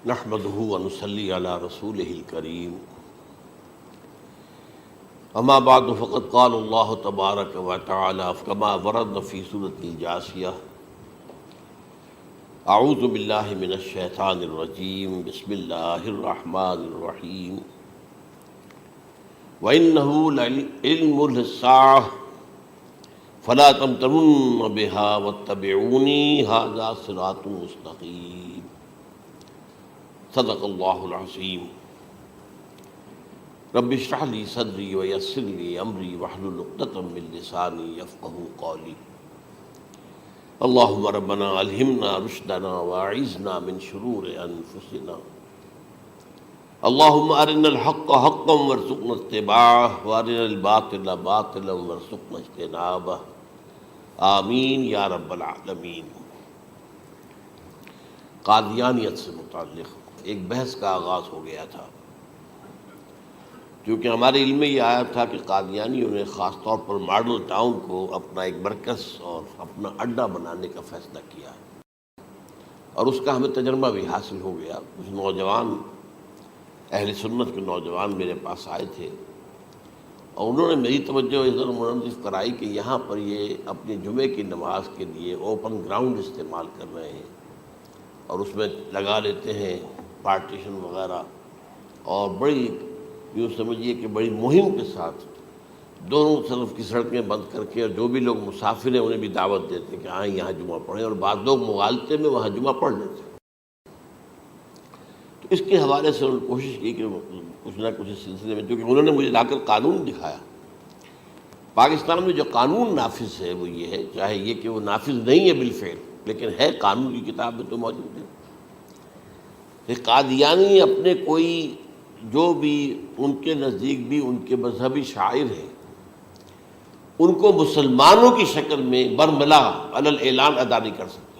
نحمده ونصلي على رسوله الكريم اما بعد فقد قال الله تبارك وتعالى كما ورد في سورة الجاثية اعوذ بالله من الشيطان الرجيم بسم الله الرحمن الرحيم وإنه لعلم للساعة فلا تمترن بها واتبعوني هذا صراط مستقيم صدق اللہ العظیم رب اشرح لی صدری ویسر لی امری واحلل عقدۃ من لسانی یفقہوا قولی اللہم ربنا الہمنا رشدنا واعذنا من شرور انفسنا اللہم ارنا الحق حقا وارزقنا اتباعہ وارنا الباطل باطلا وارزقنا اجتنابہ آمین یا رب العالمین۔ قادیانیت سے متعلق ایک بحث کا آغاز ہو گیا تھا، کیونکہ ہمارے علم میں یہ آیا تھا کہ قادیانیوں نے خاص طور پر ماڈل ٹاؤن کو اپنا ایک مرکز اور اپنا اڈہ بنانے کا فیصلہ کیا ہے، اور اس کا ہمیں تجربہ بھی حاصل ہو گیا۔ کچھ نوجوان اہل سنت کے نوجوان میرے پاس آئے تھے اور انہوں نے میری توجہ ادھر منصرف کرائی کہ یہاں پر یہ اپنی جمعے کی نماز کے لیے اوپن گراؤنڈ استعمال کر رہے ہیں اور اس میں لگا لیتے ہیں پارٹیشن وغیرہ، اور بڑی یوں سمجھیے کہ بڑی مہم کے ساتھ دونوں طرف کی سڑکیں بند کر کے، اور جو بھی لوگ مسافر ہیں انہیں بھی دعوت دیتے ہیں کہ آئیں یہاں جمعہ پڑھیں، اور بعض لوگ مغالطے میں وہاں جمعہ پڑھ لیتے ہیں۔ تو اس کے حوالے سے انہوں نے کوشش کی کہ کچھ نہ کچھ اس سلسلے میں، کیونکہ انہوں نے مجھے لا کر قانون دکھایا۔ پاکستان میں جو قانون نافذ ہے وہ یہ ہے، چاہے یہ کہ وہ نافذ نہیں ہے بالفعل، لیکن ہے، قانون کی کتاب میں تو موجود ہے کہ قادیانی اپنے کوئی جو بھی ان کے نزدیک بھی ان کے مذہبی شاعر ہیں ان کو مسلمانوں کی شکل میں برملا علی الاعلان ادا نہیں کر سکتے،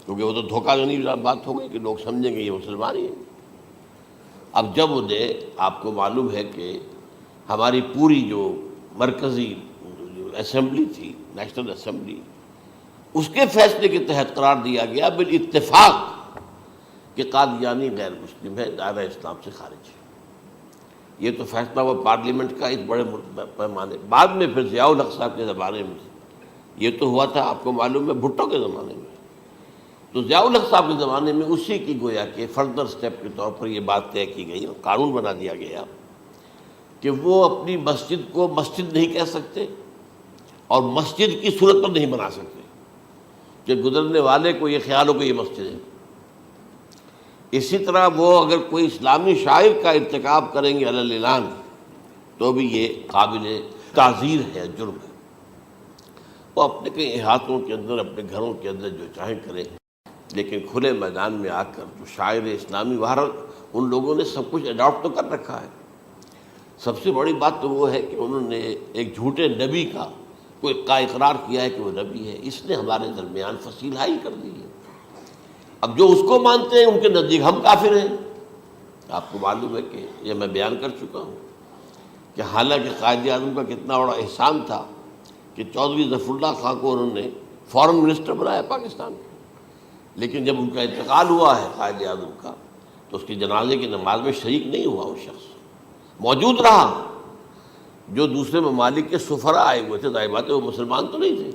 کیونکہ وہ تو دھوکہ دہی بات ہو گئی کہ لوگ سمجھیں گے یہ مسلمان ہی ہیں۔ اب جب انہیں، آپ کو معلوم ہے کہ ہماری پوری جو مرکزی اسمبلی تھی، نیشنل اسمبلی، اس کے فیصلے کے تحت قرار دیا گیا بالاتفاق کہ قادیانی غیر مسلم ہے، دائرہ اسلام سے خارج ہے۔ یہ تو فیصلہ ہوا پارلیمنٹ کا ایک بڑے پیمانے، بعد میں پھر ضیاء الحق صاحب کے زمانے میں یہ تو ہوا تھا، آپ کو معلوم ہے، بھٹو کے زمانے میں۔ تو ضیاء الحق صاحب کے زمانے میں اسی کی گویا کہ فردر سٹیپ کے طور پر یہ بات طے کی گئی اور قانون بنا دیا گیا کہ وہ اپنی مسجد کو مسجد نہیں کہہ سکتے اور مسجد کی صورت پر نہیں بنا سکتے کہ گزرنے والے کو یہ خیال ہو کہ یہ مسجد ہے۔ اسی طرح وہ اگر کوئی اسلامی شاعر کا ارتکاب کریں گے علی الاعلان تو بھی یہ قابل تعزیر ہے، جرم ہے۔ وہ اپنے کئی احاطوں کے اندر، اپنے گھروں کے اندر جو چاہیں کریں، لیکن کھلے میدان میں آ کر جو شاعر اسلامی باہر، ان لوگوں نے سب کچھ اڈاپٹ تو کر رکھا ہے۔ سب سے بڑی بات تو وہ ہے کہ انہوں نے ایک جھوٹے نبی کا اقرار کیا ہے کہ وہ نبی ہے، اس نے ہمارے درمیان فصیل حائل کر دی ہے۔ اب جو اس کو مانتے ہیں ان کے نزدیک ہم کافر ہیں۔ آپ کو معلوم ہے کہ یہ میں بیان کر چکا ہوں کہ حالانکہ قائد اعظم کا کتنا بڑا احسان تھا کہ چودھری ظفر اللہ خان کو انہوں نے فارن منسٹر بنایا پاکستان کا، لیکن جب ان کا انتقال ہوا ہے قائد اعظم کا تو اس کی جنازے کی نماز میں شریک نہیں ہوا، وہ شخص موجود رہا۔ جو دوسرے ممالک کے سفراء آئے ہوئے تھے، ظاہر بات ہے وہ مسلمان تو نہیں تھے،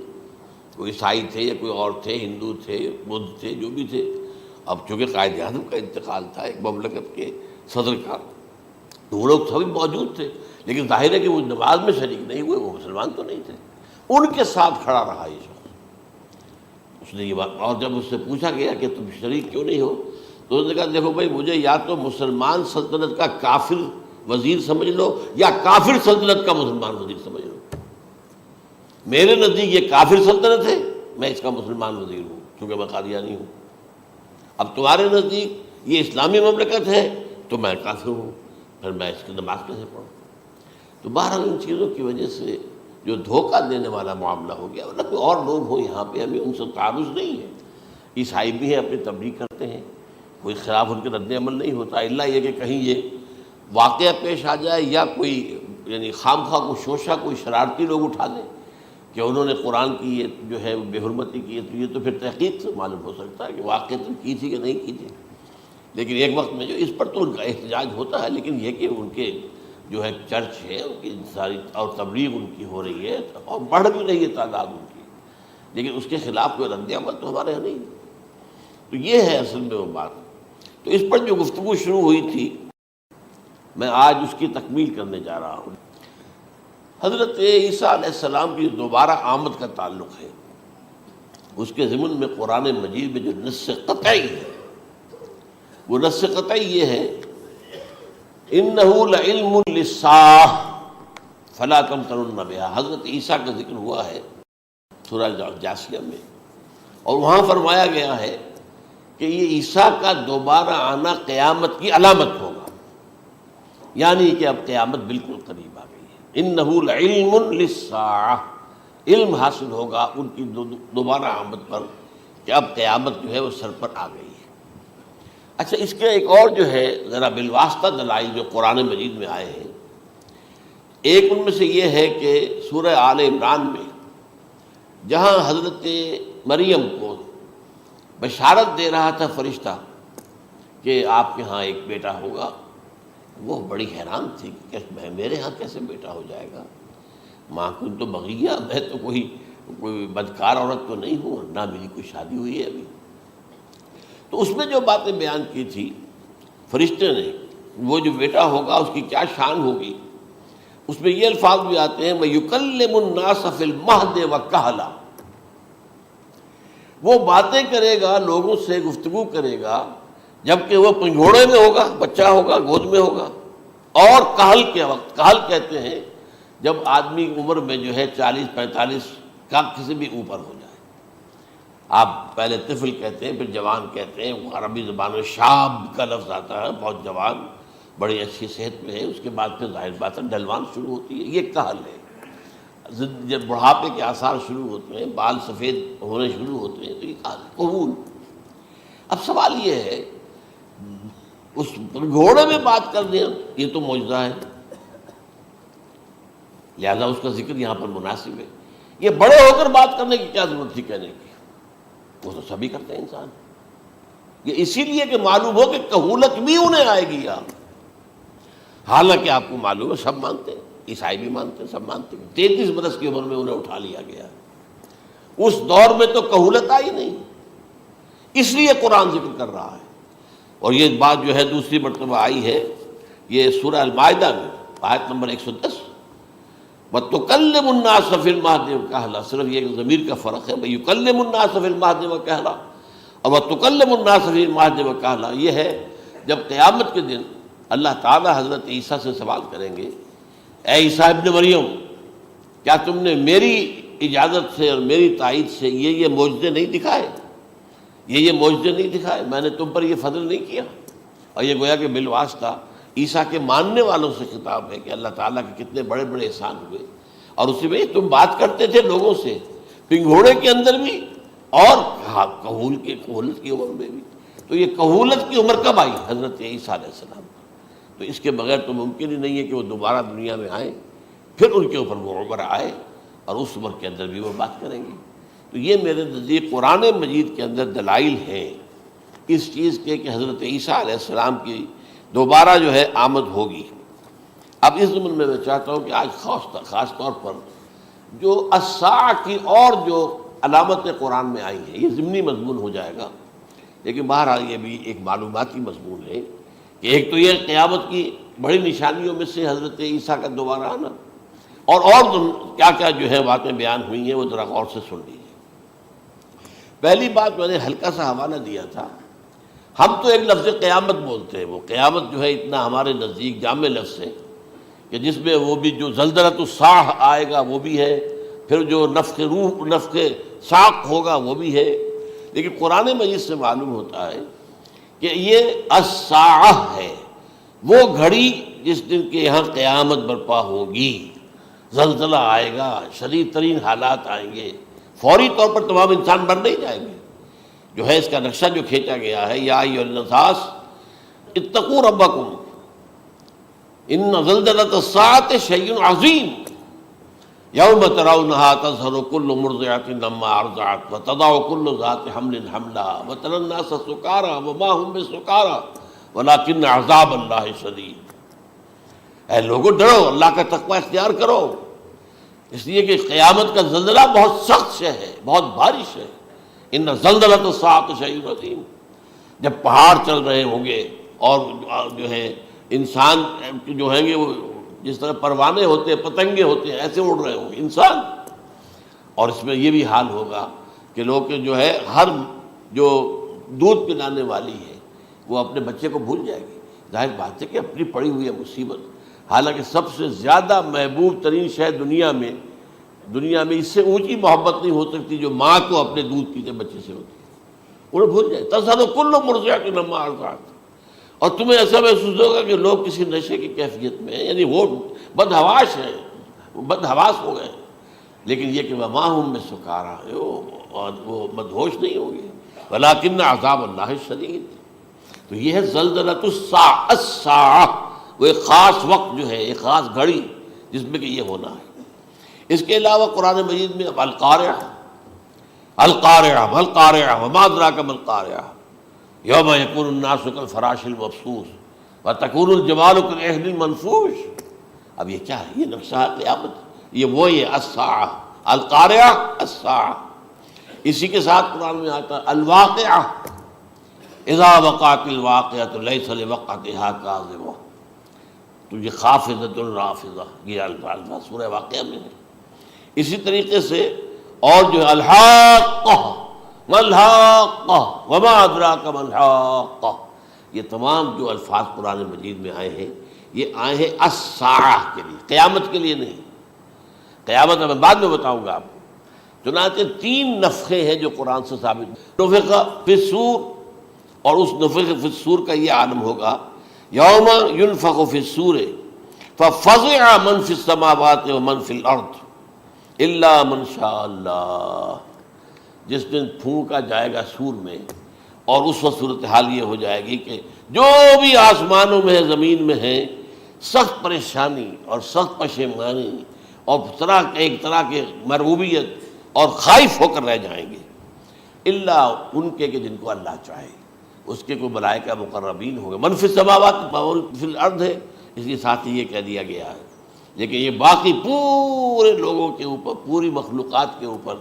کوئی عیسائی تھے یا کوئی اور تھے، ہندو تھے، بدھ تھے، جو بھی تھے۔ اب چونکہ قائد اعظم کا انتقال تھا ایک مملکت کے صدر کا، تو وہ لوگ سبھی موجود تھے، لیکن ظاہر ہے کہ وہ نماز میں شریک نہیں ہوئے، وہ مسلمان تو نہیں تھے۔ ان کے ساتھ کھڑا رہا یہ شخص۔ اس نے یہ بات، اور جب اس سے پوچھا گیا کہ تم شریک کیوں نہیں ہو تو اس نے کہا دیکھو بھائی، مجھے یا تو مسلمان سلطنت کا کافر وزیر سمجھ لو یا کافر سلطنت کا مسلمان وزیر سمجھ لو۔ میرے نزدیک یہ کافر سلطنت ہے، میں اس کا مسلمان وزیر ہوں کیونکہ میں قادیانی ہوں۔ اب تمہارے نزدیک یہ اسلامی مملکت ہے تو میں کافر ہوں، پھر میں اس کی نماز کیسے پڑھوں؟ تو بہرحال ان چیزوں کی وجہ سے جو دھوکہ دینے والا معاملہ ہو گیا، ورنہ کوئی اور لوگ ہوں یہاں پہ، ہمیں ان سے تعارض نہیں ہے۔ عیسائی بھی ہیں، اپنی تبلیغ کرتے ہیں، کوئی خلاف ان کے رد عمل نہیں ہوتا، الا یہ کہ کہیں یہ واقعہ پیش آ جائے یا کوئی یعنی خام خواہ کو شوشہ کوئی شرارتی لوگ اٹھا دیں کہ انہوں نے قرآن کی یہ جو ہے بے حرمتی کی ہے، تو یہ تو پھر تحقیق سے معلوم ہو سکتا ہے کہ واقعہ کی تھی کہ نہیں کی تھی۔ لیکن ایک وقت میں جو اس پر تو ان کا احتجاج ہوتا ہے، لیکن یہ کہ ان کے جو ہے چرچ ہے ان کی ساری اور تبلیغ ان کی ہو رہی ہے اور بڑھ بھی رہی ہے تعداد ان کی، لیکن اس کے خلاف کوئی رد عمل تو ہمارے یہاں نہیں۔ تو یہ ہے اصل میں وہ بات۔ تو اس پر جو گفتگو شروع ہوئی تھی میں آج اس کی تکمیل کرنے جا رہا ہوں۔ حضرت عیسیٰ علیہ السلام کی دوبارہ آمد کا تعلق ہے، اس کے ضمن میں قرآن مجید میں جو نص قطعی ہے وہ نص قطعی یہ ہے اِنَّهُ لَعِلْمٌ لِلسَّاعَةِ فَلَا تَمْتَرُنَّ بِهَا۔ حضرت عیسیٰ کا ذکر ہوا ہے سورہ جاثیہ میں، اور وہاں فرمایا گیا ہے کہ یہ عیسیٰ کا دوبارہ آنا قیامت کی علامت ہوگا، یعنی کہ اب قیامت بالکل قریب آ گئی ہے۔ اِنَّهُ لَعِلْمٌ لِلسَّاعَةِ، علم حاصل ہوگا ان کی دوبارہ آمد پر کہ اب قیامت جو ہے وہ سر پر آ گئی ہے۔ اچھا، اس کے ایک اور جو ہے ذرا بالواسطہ دلائل جو قرآن مجید میں آئے ہیں، ایک ان میں سے یہ ہے کہ سورہ آل عمران میں جہاں حضرت مریم کو بشارت دے رہا تھا فرشتہ کہ آپ کے ہاں ایک بیٹا ہوگا، وہ بڑی حیران تھی کہ میرے ہاں کیسے بیٹا ہو جائے گا، ماں کن تو بغیہ، میں تو کوئی بدکار عورت تو نہیں ہوں، نہ میری کوئی شادی ہوئی ہے ابھی۔ تو اس میں جو باتیں بیان کی تھی فرشتے نے، وہ جو بیٹا ہوگا اس کی کیا شان ہوگی، اس میں یہ الفاظ بھی آتے ہیں وَيُكَلِّمُ النَّاسَ فِي الْمَهْدِ وَكَهْلًا، وہ باتیں کرے گا، لوگوں سے گفتگو کرے گا جبکہ وہ پنجھوڑے میں ہوگا، بچہ ہوگا، گود میں ہوگا، اور کہل کے وقت، کہل کہتے ہیں جب آدمی عمر میں جو ہے 40-45 کا کسی بھی اوپر ہو جائے، آپ پہلے طفل کہتے ہیں پھر جوان کہتے ہیں، عربی زبان میں شاب کا لفظ آتا ہے، بہت جوان، بڑی اچھی صحت میں ہے، اس کے بعد پھر ظاہر بات ہے ڈھلوان شروع ہوتی ہے، یہ کہل ہے۔ جب بڑھاپے کے آثار شروع ہوتے ہیں، بال سفید ہونے شروع ہوتے ہیں، تو یہ کہل، قبول۔ اب سوال یہ ہے اس گھوڑے میں بات کر دیں، یہ تو معجزہ ہے، لہذا اس کا ذکر یہاں پر مناسب ہے۔ یہ بڑے ہو کر بات کرنے کی کیا ضرورت تھی کہنے کی، وہ تو سبھی کرتے ہیں انسان، یہ اسی لیے کہ معلوم ہو کہ کہولت بھی انہیں آئے گی آپ، حالانکہ آپ کو معلوم ہے سب مانتے ہیں، عیسائی بھی مانتے ہیں، سب مانتے ہیں، 33 برس کی عمر میں انہیں اٹھا لیا گیا، اس دور میں تو کہولت آئی نہیں، اس لیے قرآن ذکر کر رہا ہے۔ اور یہ بات جو ہے دوسری مرتبہ آئی ہے، یہ سورہ المائدہ میں آیت نمبر 110 وَتُكَلِّمُ النَّاسَ فِي الْمَهْدِ وَكَهْلًا، صرف یہ ضمیر کا فرق ہے، وَيُكَلِّمُ النَّاسَ فِي الْمَهْدِ وَكَهْلًا، اور وَتُكَلِّمُ النَّاسَ فِي الْمَهْدِ وَكَهْلًا یہ ہے جب قیامت کے دن اللہ تعالیٰ حضرت عیسیٰ سے سوال کریں گے، اے عیسیٰ ابن مریم، کیا تم نے میری اجازت سے اور میری تائید سے یہ معجزے نہیں دکھائے، یہ معجزے نہیں دکھائے، میں نے تم پر یہ فضل نہیں کیا؟ اور یہ گویا کہ بالواسطہ عیسیٰ کے ماننے والوں سے خطاب ہے کہ اللہ تعالیٰ کے کتنے بڑے بڑے احسان ہوئے، اور اسی میں تم بات کرتے تھے لوگوں سے پنگھوڑے کے اندر بھی اور کہولت کی عمر میں بھی، تو یہ کہولت کی عمر کب آئی؟ حضرت عیسیٰ علیہ السلام۔ تو اس کے بغیر تو ممکن ہی نہیں ہے کہ وہ دوبارہ دنیا میں آئیں، پھر ان کے اوپر وہ عمر آئے اور اس عمر کے اندر بھی وہ بات کریں گے۔ تو یہ میرے نزدیک قرآن مجید کے اندر دلائل ہیں اس چیز کے کہ حضرت عیسیٰ علیہ السلام کی دوبارہ جو ہے آمد ہوگی۔ اب اس ضمن میں چاہتا ہوں کہ آج خاص طور پر جو الساعہ کی اور جو علامتیں قرآن میں آئی ہیں، یہ ضمنی مضمون ہو جائے گا، لیکن بہرحال یہ بھی ایک معلوماتی مضمون ہے کہ ایک تو یہ قیامت کی بڑی نشانیوں میں سے حضرت عیسیٰ کا دوبارہ آنا، اور کیا کیا جو ہے باتیں بیان ہوئی ہیں وہ ذرا غور سے سن لیجیے۔ پہلی بات میں نے ہلکا سا حوالہ دیا تھا، ہم تو ایک لفظ قیامت بولتے ہیں، وہ قیامت جو ہے اتنا ہمارے نزدیک جامع لفظ ہے کہ جس میں وہ بھی جو زلزلۃ الساعہ آئے گا وہ بھی ہے، پھر جو نفخ روح نفخ ساق ہوگا وہ بھی ہے، لیکن قرآن مجید سے معلوم ہوتا ہے کہ یہ الساعہ ہے، وہ گھڑی جس دن کے یہاں قیامت برپا ہوگی، زلزلہ آئے گا، شدید ترین حالات آئیں گے، فوری طور پر تمام انسان مر نہیں جائیں گے۔ جو ہے اس کا نقشہ جو کھینچا گیا ہے، یا ایھا الناس اتقوا ربکم ان زلزلۃ الساعۃ شیء عظیم یوم ترونها تذہل کل مرضعۃ عما ارضعت وتضع کل ذات حمل حملها وتری الناس سکاری وما هم بسکاری ولیکن عذاب اللہ شدید، اے لوگوں ڈرو، اللہ کا تقوی اختیار کرو، اس لیے کہ قیامت کا زلزلہ بہت سخت شے ہے، بہت بارش ہے۔ ان زلزلۃ الساعۃ شیء عظیم، جب پہاڑ چل رہے ہوں گے اور جو ہے انسان جو ہیں گے وہ جس طرح پروانے ہوتے ہیں، پتنگے ہوتے ہیں، ایسے اڑ رہے ہوں گے انسان، اور اس میں یہ بھی حال ہوگا کہ لوگ جو ہے ہر جو دودھ پلانے والی ہے وہ اپنے بچے کو بھول جائے گی۔ ظاہر بات ہے کہ اپنی پڑی ہوئی ہے مصیبت، حالانکہ سب سے زیادہ محبوب ترین شے دنیا میں اس سے اونچی محبت نہیں ہو سکتی جو ماں کو اپنے دودھ پیتے بچے سے ہوتی ہے، انہیں بھول جائے۔ تذہب کل مرضعۃ عما ارضعت، اور تمہیں ایسا محسوس ہوگا کہ لوگ کسی نشے کی کیفیت میں ہیں، یعنی وہ بدحواش ہیں، وہ بدحواس ہو گئے، لیکن یہ کہ وما ہم بسکارى، اور وہ مدہوش نہیں ہوں گے، ولکن عذاب اللہ شدید۔ تو یہ ہے زلزلۃ الساعہ، وہ ایک خاص وقت جو ہے، ایک خاص گھڑی جس میں کہ یہ ہونا ہے۔ اس کے علاوہ قرآن مجید میں القارعہ، القارعہ ما القارعہ وما ادراک ما القارعہ، یوم یکون الناس کالفراش المبثوث وتکون الجبال کالعہن المنفوش۔ اب یہ کیا ہے؟ یہ نقشہ قیامت، یہ الساعہ، القارعہ الساعہ۔ اسی کے ساتھ قرآن میں آتا ہے الواقعہ، اذا وقعت الواقعۃ لیس لوقعتها کاذبہ، تو یہ خافضۃ رافضہ، یہ الفاظ سورہ واقعہ میں ہے۔ اسی طریقے سے اور جو الحاقہ ما الحاقہ وما ادراک ما الحاقہ، یہ تمام جو الفاظ قرآن مجید میں آئے ہیں یہ آئے ہیں الساعہ کے لیے، قیامت کے لیے نہیں۔ قیامت میں بعد میں بتاؤں گا آپ کو۔ چنانچہ 3 نفخے ہیں جو قرآن سے ثابت، نفخ فی الصور، اور اس نفخ فی الصور کا یہ عالم ہوگا یوم ینفخ فی الصور ففزع من فی السماوات ومن فی الارض الا من شاء اللہ، جس دن پھونکا جائے گا سور میں، اور اس وقت صورتحال یہ ہو جائے گی کہ جو بھی آسمانوں میں ہے، زمین میں ہے، سخت پریشانی اور سخت پشیمانی اور ایک طرح کے مرعوبیت اور خائف ہو کر رہ جائیں گے، الا ان کے کہ جن کو اللہ چاہے، اس کے کوئی ملائکہ مقربین ہوں گے۔ من فی السماوات فی الارض ہے، اس کے ساتھ ہی یہ کہہ دیا گیا ہے، لیکن یہ باقی پورے لوگوں کے اوپر، پوری مخلوقات کے اوپر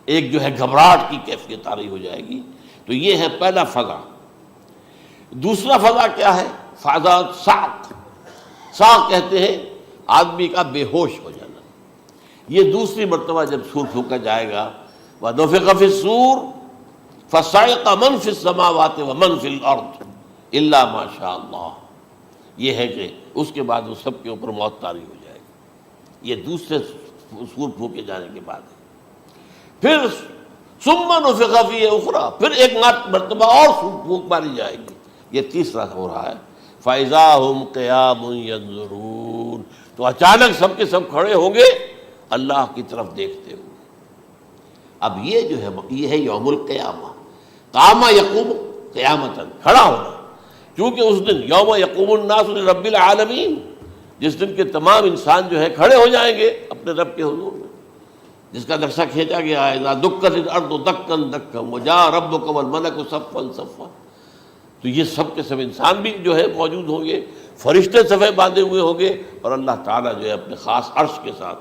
ایک جو ہے گھبراہٹ کی کیفیت طاری ہو جائے گی۔ تو یہ ہے پہلا فضا۔ دوسرا فضا کیا ہے؟ فضا صعق، صعق کہتے ہیں آدمی کا بے ہوش ہو جانا۔ یہ دوسری مرتبہ جب سور پھونکا جائے گا، وَنُفِخَ فِي الصُّورِ فَصَعِقَ مَن فِي السَّمَاوَاتِ وَمَن فِي الْأَرْضِ إِلَّا مَا شَاءَ اللَّهُ، یہ ہے کہ اس کے بعد وہ سب کے اوپر موت طاری ہو جائے گی۔ یہ دوسرے سور پھونکے جانے کے بعد ہے۔ پھر ثُمَّ نُفِخَ فِيهِ أُخْرَى، پھر ایک مرتبہ اور سور پھونک ماری جائے گی، یہ تیسرا ہو رہا ہے۔ فَإِذَا هُمْ قِيَامٌ يَنظُرُونَ، تو اچانک سب کے سب کھڑے ہوں گے اللہ کی طرف دیکھتے ہوئے۔ اب یہ جو ہے یہ ہے یوم القیامہ، قام یقوم قیامتاً، کھڑا ہونا، کیونکہ اس دن یوم یقوم الناس لرب العالمین، جس دن کے تمام انسان جو ہے کھڑے ہو جائیں گے اپنے رب کے حضور میں، جس کا نقشہ کھینچا گیا ہے اذا دکت الارض دکا دکا وجاء ربک والملک صفا صفا۔ تو یہ سب کے سب انسان بھی جو ہے موجود ہوں گے، فرشتے صفے باندھے ہوئے ہوں گے، اور اللہ تعالیٰ جو ہے اپنے خاص عرش کے ساتھ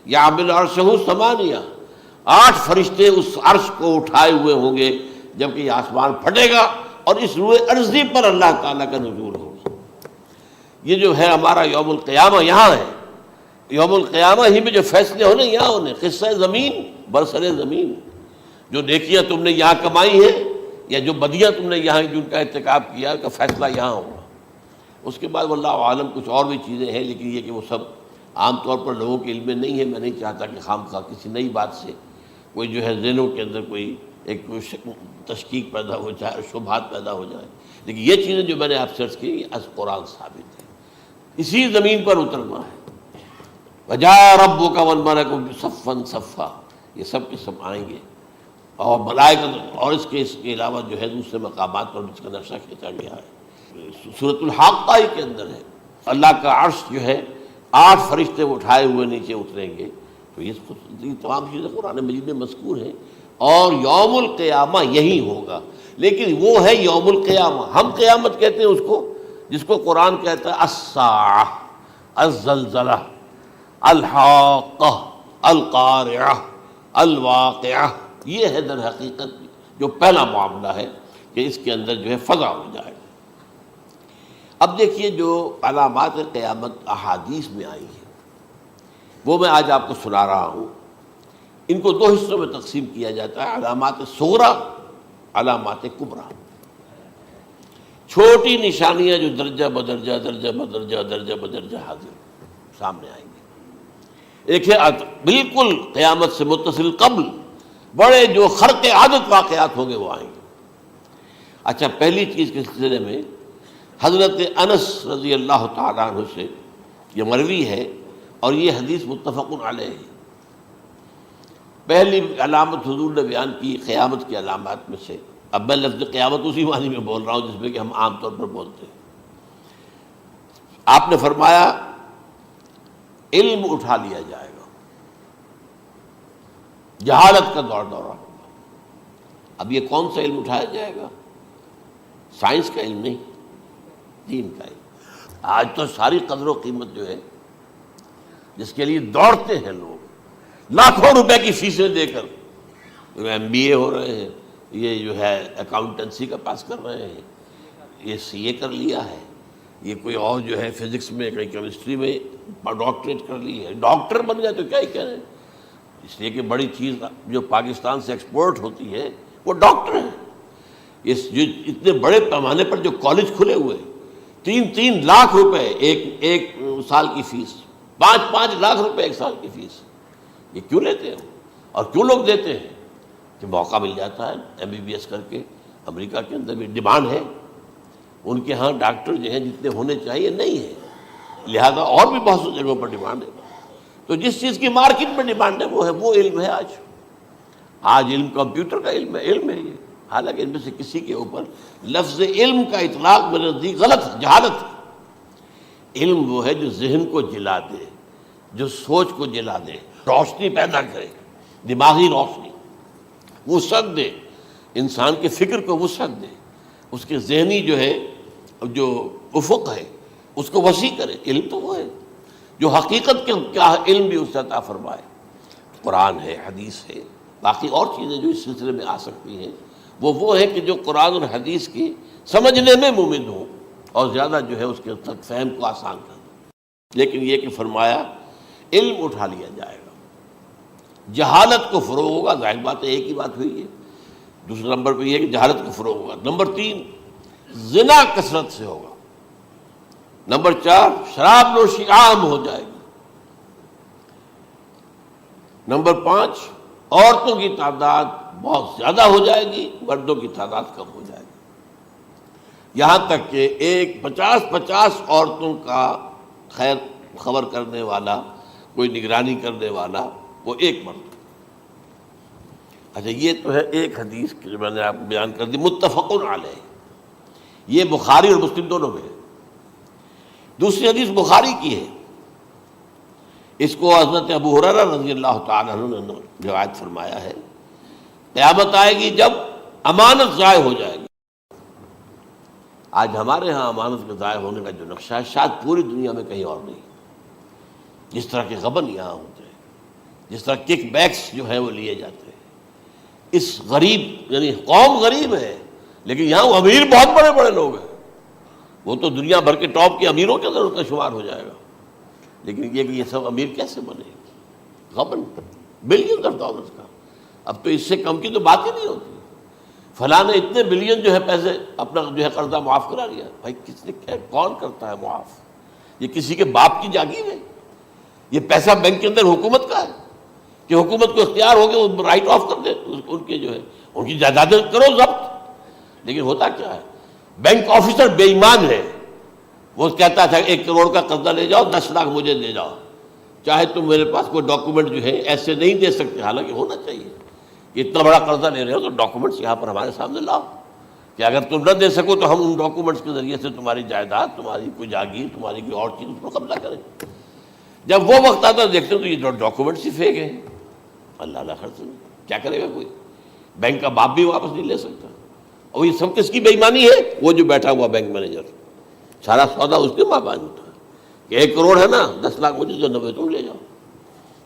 یحمل عرشہ ثمانیہ، 8 فرشتے اس عرش کو اٹھائے ہوئے ہوں گے، جبکہ یہ آسمان پھٹے گا اور اس روئے ارضی پر اللہ تعالیٰ کا نزول ہوگا۔ یہ جو ہے ہمارا یوم القیامہ یہاں ہے، یوم القیامہ ہی میں جو فیصلے ہونے یہاں ہونے، قصہ زمین برسر زمین، جو نیکیاں تم نے یہاں کمائی ہیں یا جو بدیاں تم نے یہاں جن کا ارتکاب کیا کا فیصلہ یہاں ہوگا۔ اس کے بعد واللہ عالم کچھ اور بھی چیزیں ہیں، لیکن یہ کہ وہ سب عام طور پر لوگوں کے علم میں نہیں ہے۔ میں نہیں چاہتا کہ خام خواہ کسی نئی بات سے کوئی جو ہے ذہنوں کے اندر کوئی ایک تشکیک پیدا ہو جائے، شبہات پیدا ہو جائے، لیکن یہ چیزیں جو میں نے آپ سے عرض کی از قرآن ثابت ہے، اسی زمین پر اترنا ہے۔ وجاء ربک والملک صفا صفا، یہ سب کے سب آئیں گے، اور ملائکہ، اور اس کے علاوہ جو ہے دوسرے مقامات پر اس کا نقشہ کھینچا گیا ہے۔ سورۃ الحاقہ کے اندر ہے، اللہ کا عرش جو ہے 8 فرشتے اٹھائے ہوئے نیچے اتریں گے۔ تو یہ تمام چیزیں قرآن مجید میں مذکور ہیں، اور یوم القیامہ یہی ہوگا، لیکن وہ ہے یوم القیامہ. ہم قیامت کہتے ہیں اس کو جس کو قرآن کہتا ہے الساعہ، الزلزلہ، الحاقہ، القارعہ، الواقعہ. یہ ہے در حقیقت جو پہلا معاملہ ہے کہ اس کے اندر جو ہے فضا ہو جائے. اب دیکھیے جو علامات قیامت احادیث میں آئی ہیں وہ میں آج آپ کو سنا رہا ہوں. ان کو دو حصوں میں تقسیم کیا جاتا ہے، علامات صغریٰ، علامات کبریٰ. چھوٹی نشانیاں جو درجہ بدرجہ درجہ بدرجہ درجہ بدرجہ حاضر سامنے آئیں گے. ایک ہے بالکل قیامت سے متصل قبل بڑے جو خرق عادت واقعات ہوں گے وہ آئیں گے. اچھا، پہلی چیز کے سلسلے میں حضرت انس رضی اللہ تعالیٰ عنہ سے یہ مروی ہے اور یہ حدیث متفق علیہ ہے. پہلی علامت حضور نے بیان کی قیامت کی علامات میں سے. اب میں لفظ قیامت اسی معنی میں بول رہا ہوں جس میں کہ ہم عام طور پر بولتے ہیں. آپ نے فرمایا علم اٹھا لیا جائے گا، جہالت کا دور دورہ ہوگا. اب یہ کون سا علم اٹھایا جائے گا؟ سائنس کا علم نہیں، دین کا علم. آج تو ساری قدر و قیمت جو ہے جس کے لیے دوڑتے ہیں لوگ لاکھوں روپے کی فیسیں دے کر، ایم بی اے ہو رہے ہیں، یہ جو ہے اکاؤنٹنسی کا پاس کر رہے ہیں، یہ سی اے کر لیا ہے، یہ کوئی اور جو ہے فزکس میں کہیں کیمسٹری میں ڈاکٹریٹ کر لی ہے، ڈاکٹر بن گئے تو کیا ہی کہہ رہے ہیں. اس لیے کہ بڑی چیز جو پاکستان سے ایکسپورٹ ہوتی ہے وہ ڈاکٹر ہیں. جو اتنے بڑے پیمانے پر جو کالج کھلے ہوئے، 3 لاکھ روپے ایک سال کی فیس، 5 لاکھ روپے ایک سال کی فیس. یہ کیوں لیتے ہیں اور کیوں لوگ دیتے ہیں؟ کہ موقع مل جاتا ہے ایم بی بی ایس کر کے. امریکہ کے اندر بھی ڈیمانڈ ہے، ان کے ہاں ڈاکٹر جو ہیں جتنے ہونے چاہیے نہیں ہے، لہذا اور بھی بہت سی جگہوں پر ڈیمانڈ ہے. تو جس چیز کی مارکیٹ میں ڈیمانڈ ہے وہ علم ہے. آج علم کمپیوٹر کا علم ہے یہ. حالانکہ ان میں سے کسی کے اوپر لفظ علم کا اطلاق میرے نزدیک غلط ہے، جہالت ہے. علم وہ ہے جو ذہن کو جلا دے، جو سوچ کو جلا دے، روشنی پیدا کرے، دماغی روشنی، وسعت دے، انسان کے فکر کو وسعت دے، اس کے ذہنی جو ہے جو افق ہے اس کو وسیع کرے. علم تو وہ ہے جو حقیقت کے کیا علم بھی اسے عطا فرمائے. قرآن ہے، حدیث ہے، باقی اور چیزیں جو اس سلسلے میں آ سکتی ہیں وہ ہے کہ جو قرآن اور حدیث کی سمجھنے میں مومن ہوں اور زیادہ جو ہے اس کے تک فہم کو آسان کر دیں. لیکن یہ کہ فرمایا علم اٹھا لیا جائے گا، جہالت کو فروغ ہوگا. ظاہر بات ہے ایک ہی بات ہوئی ہے. دوسرے نمبر پہ یہ کہ جہالت کو فروغ ہوگا. نمبر 3 زنا کثرت سے ہوگا. نمبر 4 شراب نوشی عام ہو جائے گی. نمبر 5 عورتوں کی تعداد بہت زیادہ ہو جائے گی، مردوں کی تعداد کم ہو جائے گی. یہاں تک کہ 50 عورتوں کا خیر خبر کرنے والا، کوئی نگرانی کرنے والا، وہ ایک مرد. اچھا، یہ تو ہے ایک حدیث جو میں نے آپ کو بیان کر دی، متفق علیہ. یہ بخاری اور مسلم دونوں میں ہے. دوسری حدیث بخاری کی ہے، اس کو حضرت ابو ہریرہ رضی اللہ تعالیٰ عنہ نے روایت فرمایا ہے. قیامت آئے گی جب امانت ضائع ہو جائے گی. آج ہمارے ہاں امانت کے ضائع ہونے کا جو نقشہ ہے شاید پوری دنیا میں کہیں اور نہیں. جس طرح کے غبن یہاں ہوتے ہیں، جس طرح کک بیکس جو ہے وہ لیے جاتے ہیں. اس غریب یعنی قوم غریب ہے لیکن یہاں وہ امیر بہت بڑے بڑے لوگ ہیں. وہ تو دنیا بھر کے ٹاپ کے امیروں کے اندر اس کا شمار ہو جائے گا. لیکن یہ کہ یہ سب امیر کیسے بنے؟ غبن بلین آف ڈالرز کا. اب تو اس سے کم کی تو بات ہی نہیں ہوتی. فلاں نے اتنے بلین جو ہے پیسے اپنا جو ہے قرضہ معاف کرا لیا. بھائی کس نے کیا، کون کرتا ہے معاف؟ یہ کسی کے باپ کی جاگیر ہے؟ یہ پیسہ بینک کے اندر حکومت کا ہے کہ حکومت کو اختیار ہو کے وہ رائٹ آف کر دے ان کے جو ہے ان کی جائیدادیں کرو ضبط. لیکن ہوتا کیا ہے، بینک آفیسر بے ایمان ہے. وہ کہتا تھا 1 کروڑ کا قرضہ لے جاؤ، 10 لاکھ مجھے دے جاؤ، چاہے تم میرے پاس کوئی ڈاکومنٹ جو ہے ایسے نہیں دے سکتے. حالانکہ ہونا چاہیے، اتنا بڑا قرضہ لے رہے ہو تو ڈاکومنٹس یہاں پر ہمارے سامنے لاؤ کہ اگر تم نہ دے سکو تو ہم ان ڈاکومنٹس کے ذریعے سے تمہاری جائیداد، تمہاری کوئی جاگیر، تمہاری کوئی اور چیز اس پر قبضہ کریں. جب وہ وقت آتا ہے دیکھتے ہو تو یہ ڈاکومنٹس ہی فیک ہیں. اللہ خرچ کیا کرے گا کوئی؟ بینک کا باپ بھی واپس نہیں لے سکتا. اور یہ سب کس کی بے ایمانی ہے؟ وہ جو بیٹھا ہوا بینک مینیجر، سارا سودا اس کے مابین ہوتا ہے کہ 1 کروڑ ہے نا، 10 لاکھ مجھے جو 90 تم لے جاؤ.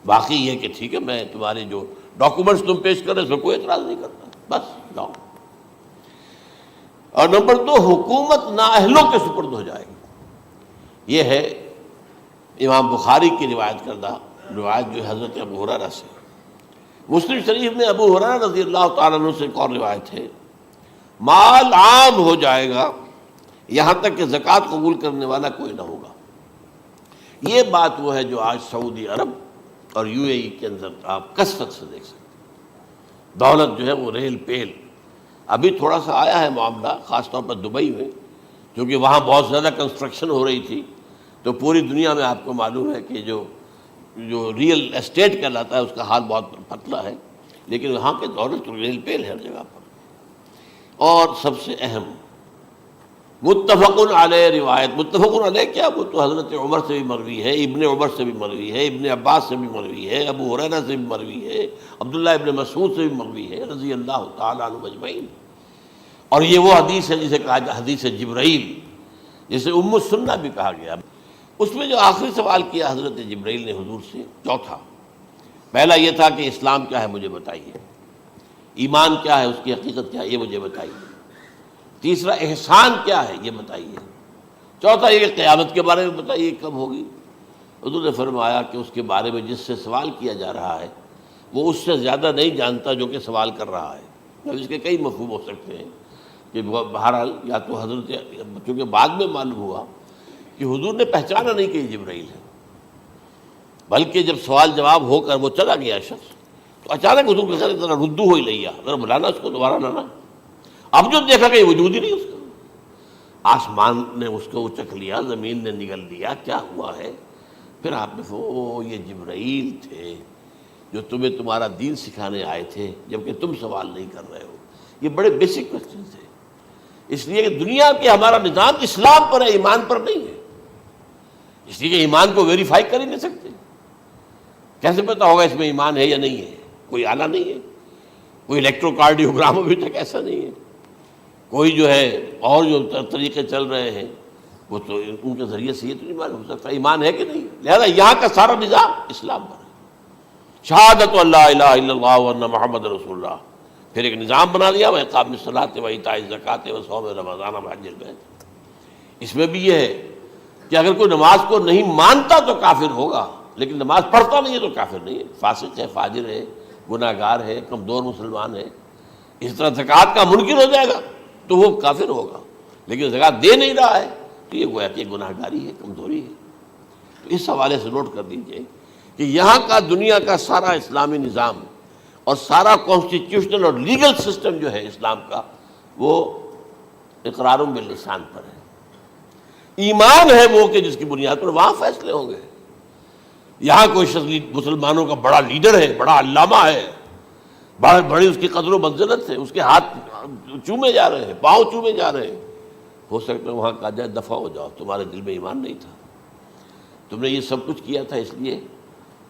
باقی یہ کہ ٹھیک ہے میں تمہارے جو ڈاکومنٹس تم پیش کر رہے اس میں کوئی اعتراض نہیں کرتا، بس جاؤ. اور نمبر 2، حکومت نااہلوں کے سپرد ہو جائے گی. یہ ہے امام بخاری کی روایت کردہ روایت جو حضرت ابو ہریرہ سے. مسلم شریف میں ابو ہریرہ رضی اللہ تعالیٰ عنہ سے ایک اور روایت ہے، مال عام ہو جائے گا یہاں تک کہ زکوٰۃ قبول کرنے والا کوئی نہ ہوگا. یہ بات وہ ہے جو آج سعودی عرب اور یو اے ای کے اندر آپ کثرت سے دیکھ سکتے ہیں. دولت جو ہے وہ ریل پیل. ابھی تھوڑا سا آیا ہے معاملہ خاص طور پر دبئی میں، کیونکہ وہاں بہت زیادہ کنسٹرکشن ہو رہی تھی، تو پوری دنیا میں آپ کو معلوم ہے کہ جو ریئل اسٹیٹ کہلاتا ہے اس کا حال بہت پتلا ہے، لیکن وہاں کے دولت ریل پیل ہے ہر جگہ پر. اور سب سے اہم متفق علیہ روایت، متفق علیہ کیا، وہ تو حضرت عمر سے بھی مروی ہے، ابن عمر سے بھی مروی ہے، ابن عباس سے بھی مروی ہے، ابو ہریرہ سے بھی مروی ہے، عبداللہ ابن مسعود سے بھی مروی ہے رضی اللہ تعالیٰ عنہ اجمعین. اور یہ وہ حدیث ہے جسے کہا جاتا حدیث جبرائیل، جسے ام السنہ بھی کہا گیا. اس میں جو آخری سوال کیا حضرت جبرائیل نے حضور سے، چوتھا، پہلا یہ تھا کہ اسلام کیا ہے مجھے بتائیے، ایمان کیا ہے اس کی حقیقت کیا ہے یہ مجھے بتائیے، تیسرا احسان کیا ہے یہ بتائیے، چوتھا یہ کہ قیامت کے بارے میں بتائیے کب ہوگی. حضور نے فرمایا کہ اس کے بارے میں جس سے سوال کیا جا رہا ہے وہ اس سے زیادہ نہیں جانتا جو کہ سوال کر رہا ہے. اب اس کے کئی مفہوم ہو سکتے ہیں کہ بہرحال یا تو حضرت، چونکہ بعد میں معلوم ہوا کہ حضور نے پہچانا نہیں کہ یہ جبرائیل ہے، بلکہ جب سوال جواب ہو کر وہ چلا گیا شخص تو اچانک حضور کے ساتھ ذرا ردو ہو ہی لیا، ذرا بلانا اس کو دوبارہ لانا. اب جو دیکھا کہ وجود ہی نہیں اس کا، آسمان نے اس کو اچک لیا، زمین نے نگل لیا، کیا ہوا ہے؟ پھر آپ نے یہ جبرائیل تھے جو تمہیں تمہارا دین سکھانے آئے تھے جبکہ تم سوال نہیں کر رہے ہو. یہ بڑے بیسک کوسچن تھے، اس لیے کہ دنیا کے ہمارا نظام اسلام پر ہے، ایمان پر نہیں ہے. اس لیے کہ ایمان کو ویریفائی کر ہی نہیں سکتے. کیسے پتا ہوگا اس میں ایمان ہے یا نہیں ہے؟ کوئی آلہ نہیں ہے، کوئی الیکٹروکارڈیوگرام ابھی تک ایسا نہیں ہے، کوئی جو ہے اور جو طریقے چل رہے ہیں وہ تو ان کے ذریعے سے یہ تو نہیں معلوم ہو سکتا ایمان ہے کہ نہیں. لہذا یہاں کا سارا نظام اسلام پر ہے، شہادت اللہ الہ الا اللہ وان محمد رسول اللہ. پھر ایک نظام بنا دیا، وہ اقام الصلاۃ و ایتاء الزکوٰۃ و صوم رمضان و حج البیت. اس میں بھی یہ ہے کہ اگر کوئی نماز کو نہیں مانتا تو کافر ہوگا، لیکن نماز پڑھتا نہیں ہے تو کافر نہیں ہے، فاسق ہے، فاجر ہے، گناہ گار ہے، کمزور مسلمان ہے. اس طرح زکوٰۃ کا منکر ہو جائے گا تو وہ کافر ہوگا، لیکن زکوٰۃ دے نہیں رہا ہے تو یہ گویا کہ گناہ گاری ہے، کمزوری ہے. تو اس حوالے سے نوٹ کر دیجئے کہ یہاں کا دنیا کا سارا اسلامی نظام اور سارا کانسٹیٹیوشنل اور لیگل سسٹم جو ہے اسلام کا وہ اقرار باللسان پر ہے. ایمان ہے وہ کہ جس کی بنیاد پر وہاں فیصلے ہوں گے. یہاں کوئی شخص مسلمانوں کا بڑا لیڈر ہے، بڑا علامہ ہے، بڑی اس کی قدر و منزلت ہے، اس کے ہاتھ چومے جا رہے ہیں، پاؤں چومے جا رہے ہیں، ہو سکتا ہے وہاں کہا جائے دفع ہو جاؤ، تمہارے دل میں ایمان نہیں تھا، تم نے یہ سب کچھ کیا تھا اس لیے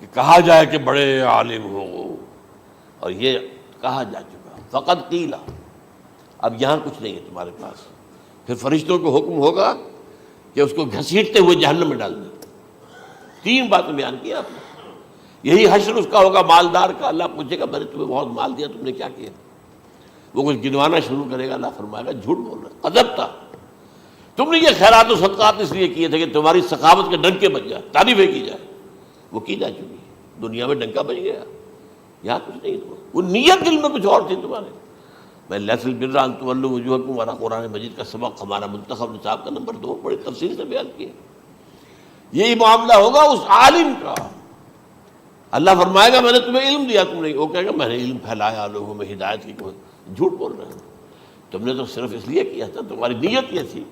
کہ کہا جائے کہ بڑے عالم ہو، اور یہ کہا جا چکا فقط قیلا. اب یہاں کچھ نہیں ہے تمہارے پاس. پھر فرشتوں کو حکم ہوگا کہ اس کو گھسیٹتے ہوئے جہنم میں ڈال دیں. 3 باتیں بیان کی آپ نے. یہی حشر اس کا ہوگا مالدار کا. اللہ پوچھے گا میں نے تمہیں بہت مال دیا، تم نے کیا کیا؟ وہ کچھ گنوانا شروع کرے گا، اللہ فرمائے گا جھوٹ بول رہا، قذبت تھا، تم نے یہ خیرات و صدقات اس لیے کیے تھے کہ تمہاری سخاوت کے ڈنکے بج جائے، تعریفیں کی جائے. وہ کی جا چکی ہے، دنیا میں ڈنکا بج گیا. یہاں کچھ نہیں، وہ نیت دل میں کچھ اور تھی تمہارے. میں لیس البر ان تولوا وجوہکم والا قرآن مجید کا سبق ہمارا منتخب نصاب کا نمبر 2 بڑی تفصیل سے بیان کیا. یہی معاملہ ہوگا اس عالم کا. اللہ فرمائے گا میں نے تمہیں علم دیا، تم نہیں. وہ کہے گا میں نے علم پھیلایا لوگوں میں ہدایت کی. جھوٹ بول رہے ہیں، تم نے تو صرف اس لیے کیا تھا، تمہاری نیت یہ تھی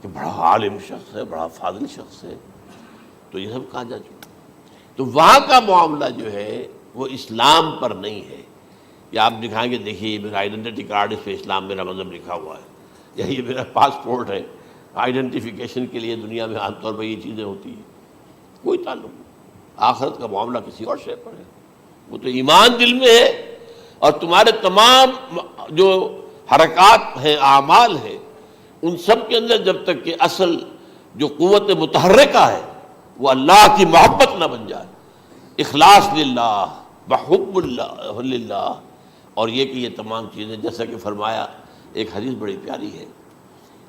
کہ بڑا عالم شخص ہے، بڑا فاضل شخص ہے. تو یہ سب کہا جا چکا. تو وہاں کا معاملہ جو ہے وہ اسلام پر نہیں ہے. یا آپ دکھائیں گے دیکھیے میرا آئیڈینٹی کارڈ، اس پہ اسلام میرا مذہب لکھا ہوا ہے، یا یہ میرا پاسپورٹ ہے. آئیڈینٹیفیکیشن کے لیے دنیا میں عام طور پر یہ چیزیں ہوتی ہیں. کوئی تعلق نہیں. آخرت کا معاملہ کسی اور شے پر ہے. وہ تو ایمان دل میں ہے، اور تمہارے تمام جو حرکات ہیں، اعمال ہیں، ان سب کے اندر جب تک کہ اصل جو قوت متحرکہ ہے وہ اللہ کی محبت نہ بن جائے، اخلاص للہ، بحب اللہ للہ، اور یہ کہ یہ تمام چیزیں جیسا کہ فرمایا، ایک حدیث بڑی پیاری ہے،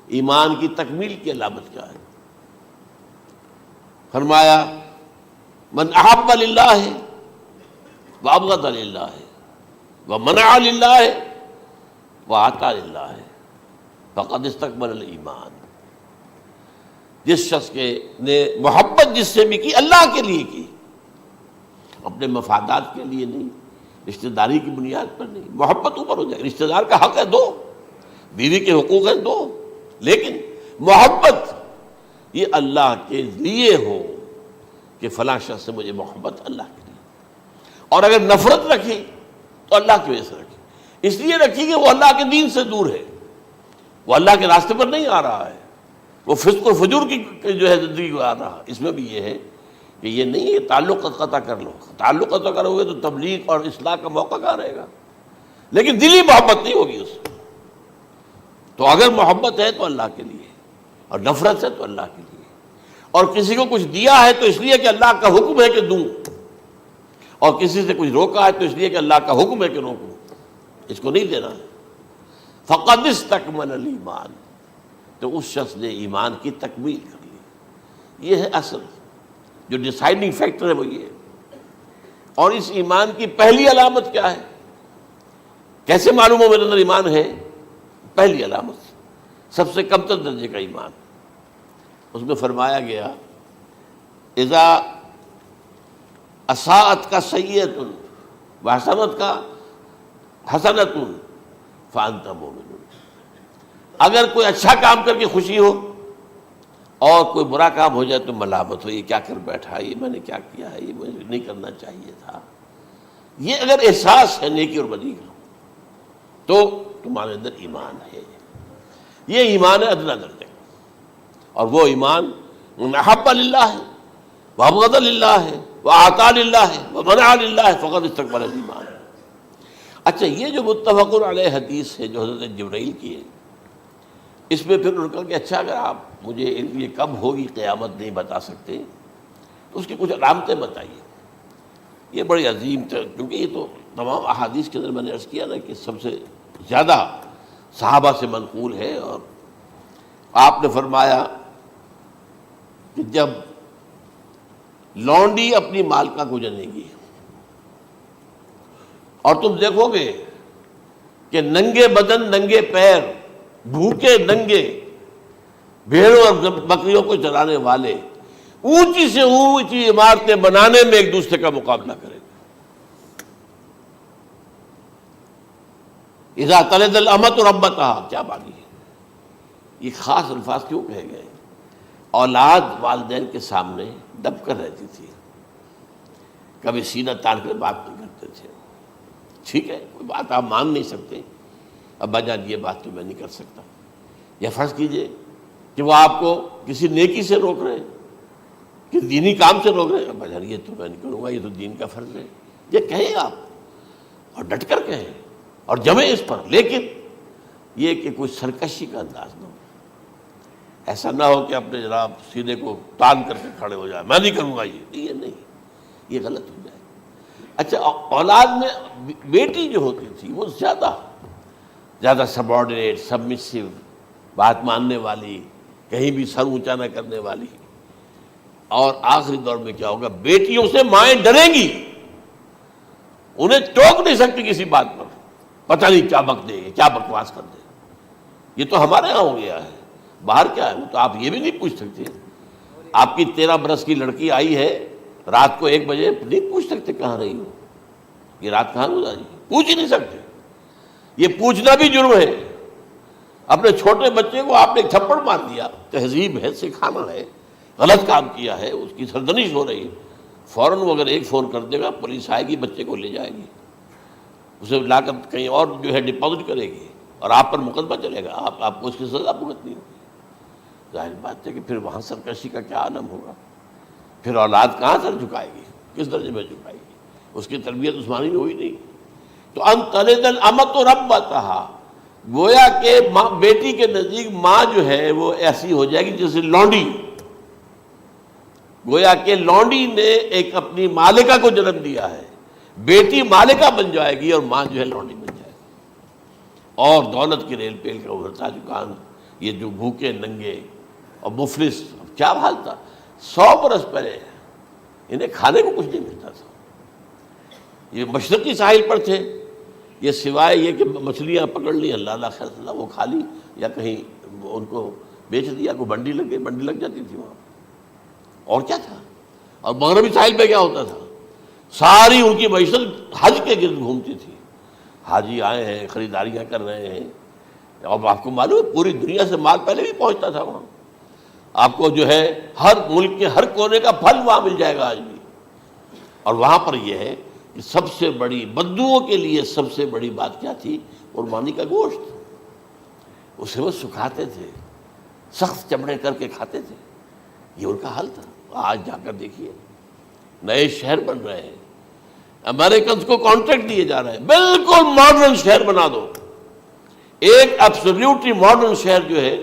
ایمان کی تکمیل کی علامت کیا ہے؟ فرمایا من احب للہ وابغض للہ ومنع للہ واعطى للہ فقد استکمل الایمان، جس شخص کے نے محبت جس سے بھی کی اللہ کے لیے کی، اپنے مفادات کے لیے نہیں، رشتہ داری کی بنیاد پر نہیں، محبت اوپر ہو جائے، رشتہ دار کا حق ہے دو، بیوی کے حقوق ہیں دو، لیکن محبت یہ اللہ کے لیے ہو کہ فلاں شخص سے مجھے محبت اللہ کے لیے، اور اگر نفرت رکھی تو اللہ کی وجہ سے رکھی، اس لیے رکھی کہ وہ اللہ کے دین سے دور ہے، وہ اللہ کے راستے پر نہیں آ رہا ہے، وہ فسق و فجور کی جو ہے زندگی کو آ رہا ہے۔ اس میں بھی یہ ہے کہ یہ نہیں ہے تعلق قطع کر لو، تعلق قطع کرو گے تو تبلیغ اور اصلاح کا موقع کہاں رہے گا، لیکن دلی محبت نہیں ہوگی اس سے۔ تو اگر محبت ہے تو اللہ کے لیے، اور نفرت ہے تو اللہ کے لیے، اور کسی کو کچھ دیا ہے تو اس لیے کہ اللہ کا حکم ہے کہ دوں، اور کسی سے کچھ روکا ہے تو اس لیے کہ اللہ کا حکم ہے کہ روکوں، اس کو نہیں دینا ہے۔ فقد استکمل الایمان، تو اس شخص نے ایمان کی تکمیل کر لی۔ یہ ہے اصل جو ڈیسائیڈنگ فیکٹر ہے، وہ یہ ہے۔ اور اس ایمان کی پہلی علامت کیا ہے؟ کیسے معلوم ہو میرے اندر ایمان ہے؟ پہلی علامت سب سے کم تر درجے کا ایمان، اس میں فرمایا گیا اذا اساءت کا سیئۃ وحسنت کا حسنۃ فانت مومن، اگر کوئی اچھا کام کر کے خوشی ہو اور کوئی برا کام ہو جائے تو ملامت ہو، یہ کیا کر بیٹھا، یہ میں نے کیا کیا ہے، یہ مجھے نہیں کرنا چاہیے تھا، یہ اگر احساس ہے نیکی اور بدی کا تو تمہارے اندر ایمان ہے۔ یہ ایمان ہے ادنا درجے کا، اور وہ ایمان من احب للہ ہے وابغض للہ ہے واعطى للہ ہے ومنع للہ ہے فقد استکمل الایمان۔ اچھا، یہ جو متفق علیہ حدیث ہے جو حضرت جبرائیل کی ہے، اس میں پھر انہوں نے کہا کہ اچھا اگر آپ مجھے یہ کب ہوگی قیامت نہیں بتا سکتے تو اس کی کچھ علامتیں بتائیے۔ یہ بڑی عظیم کیونکہ یہ تو تمام احادیث کے اندر میں نے عرض کیا نا کہ سب سے زیادہ صحابہ سے منقول ہے، اور آپ نے فرمایا کہ جب لونڈی اپنی مالکہ کو جنے گی اور تم دیکھو گے کہ ننگے بدن ننگے پیر بھوکے ننگے بھیڑوں اور بکریوں کو چرانے والے اونچی سے اونچی عمارتیں بنانے میں ایک دوسرے کا مقابلہ کریں گے۔ اذا تلد الامۃ ربتها، کیا بات ہے، یہ خاص الفاظ کیوں کہے گئے؟ اولاد والدین کے سامنے دب کر رہتی تھی، کبھی سینہ تان کر بات نہیں کرتے تھے، ٹھیک ہے کوئی بات آپ مان نہیں سکتے، ابا جان یہ بات تو میں نہیں کر سکتا، یا فرض کیجئے کہ وہ آپ کو کسی نیکی سے روک رہے ہیں، کہ دینی کام سے روک رہے ہیں، ابا جان یہ تو میں نہیں کروں گا، یہ تو دین کا فرض ہے، یہ کہیں آپ اور ڈٹ کر کہیں اور جمیں اس پر، لیکن یہ کہ کوئی سرکشی کا انداز نہ ہو، ایسا نہ ہو کہ اپنے جناب سینے کو تان کر کے کھڑے ہو جائے، میں نہیں کروں گا، یہ نہیں، یہ غلط ہو جائے۔ اچھا، اولاد میں بیٹی جو ہوتی تھی وہ زیادہ سبارڈینیٹ، سبمسیو، بات ماننے والی، کہیں بھی سر اونچا نہ کرنے والی، اور آخری دور میں کیا ہوگا، بیٹیوں سے مائیں ڈریں گی، انہیں ٹوک نہیں سکتی کسی بات پر، پتہ نہیں کیا بک دے گے، کیا بکواس کر دے گا۔ یہ تو ہمارے ہاں ہو گیا ہے، باہر کیا ہے وہ تو آپ یہ بھی نہیں پوچھ سکتے، آپ کی 13 برس کی لڑکی آئی ہے رات کو 1 بجے، نہیں پوچھ سکتے کہاں رہی ہو، یہ رات کہاں گزاری، پوچھ ہی نہیں سکتے، یہ پوچھنا بھی جرم ہے۔ اپنے چھوٹے بچے کو آپ نے ایک تھپڑ مار دیا، تہذیب ہے، سکھانا ہے، غلط کام کیا ہے، اس کی سرزنش ہو رہی ہے، فوراً وہ اگر ایک فون کر دے گا پولیس آئے گی، بچے کو لے جائے گی، اسے لا کر کہیں اور جو ہے ڈپازٹ کرے گی، اور آپ پر مقدمہ چلے گا، آپ کو اس کی سزا بھگتنی ہوگی۔ ظاہر بات ہے کہ پھر وہاں سرکشی کا کیا عالم ہوگا، پھر اولاد کہاں سر جھکائے گی، کس درجے میں جھکائے گی، اس کی تربیت عثمانی میں ہوئی نہیں۔ تو ان تلد الامۃ ربتہا، گویا کہ بیٹی کے نزدیک ماں جو ہے وہ ایسی ہو جائے گی جیسے لونڈی، گویا کہ لونڈی نے ایک اپنی مالکہ کو جنم دیا ہے، بیٹی مالکہ بن جائے گی اور ماں جو ہے لونڈی بن جائے گی، اور دولت کی ریل پیل کا ابھرتا دکان، یہ جو بھوکے ننگے اور مفلس، کیا حال تھا 100 برس پہلے، انہیں کھانے کو کچھ نہیں ملتا تھا، یہ مشرقی ساحل پر تھے، یہ سوائے یہ کہ مچھلیاں پکڑ لی اللہ خیر اللہ وہ کھا لی، یا کہیں ان کو بیچ دیا، کوئی بنڈی لگ گئی، بنڈی لگ جاتی تھی وہاں، اور کیا تھا؟ اور مغربی ساحل پہ کیا ہوتا تھا؟ ساری ان کی معیشت حج کے گرد گھومتی تھی، حاجی آئے ہیں خریداریاں کر رہے ہیں، اور آپ کو معلوم ہے پوری دنیا سے مال پہلے بھی پہنچتا تھا وہاں، آپ کو جو ہے ہر ملک کے ہر کونے کا پھل وہاں مل جائے گا آج بھی، اور وہاں پر یہ ہے کہ سب سے بڑی بدوؤں کے لیے سب سے بڑی بات کیا تھی؟ قربانی کا گوشت، اسے وہ سکھاتے تھے، سخت چمڑے کر کے کھاتے تھے، یہ ان کا حل تھا۔ آج جا کر دیکھیے نئے شہر بن رہے ہیں، امریکنز کو کانٹریکٹ دیے جا رہے ہیں، بالکل ماڈرن شہر بنا دو، ایک ایبسلیوٹلی ماڈرن شہر جو ہے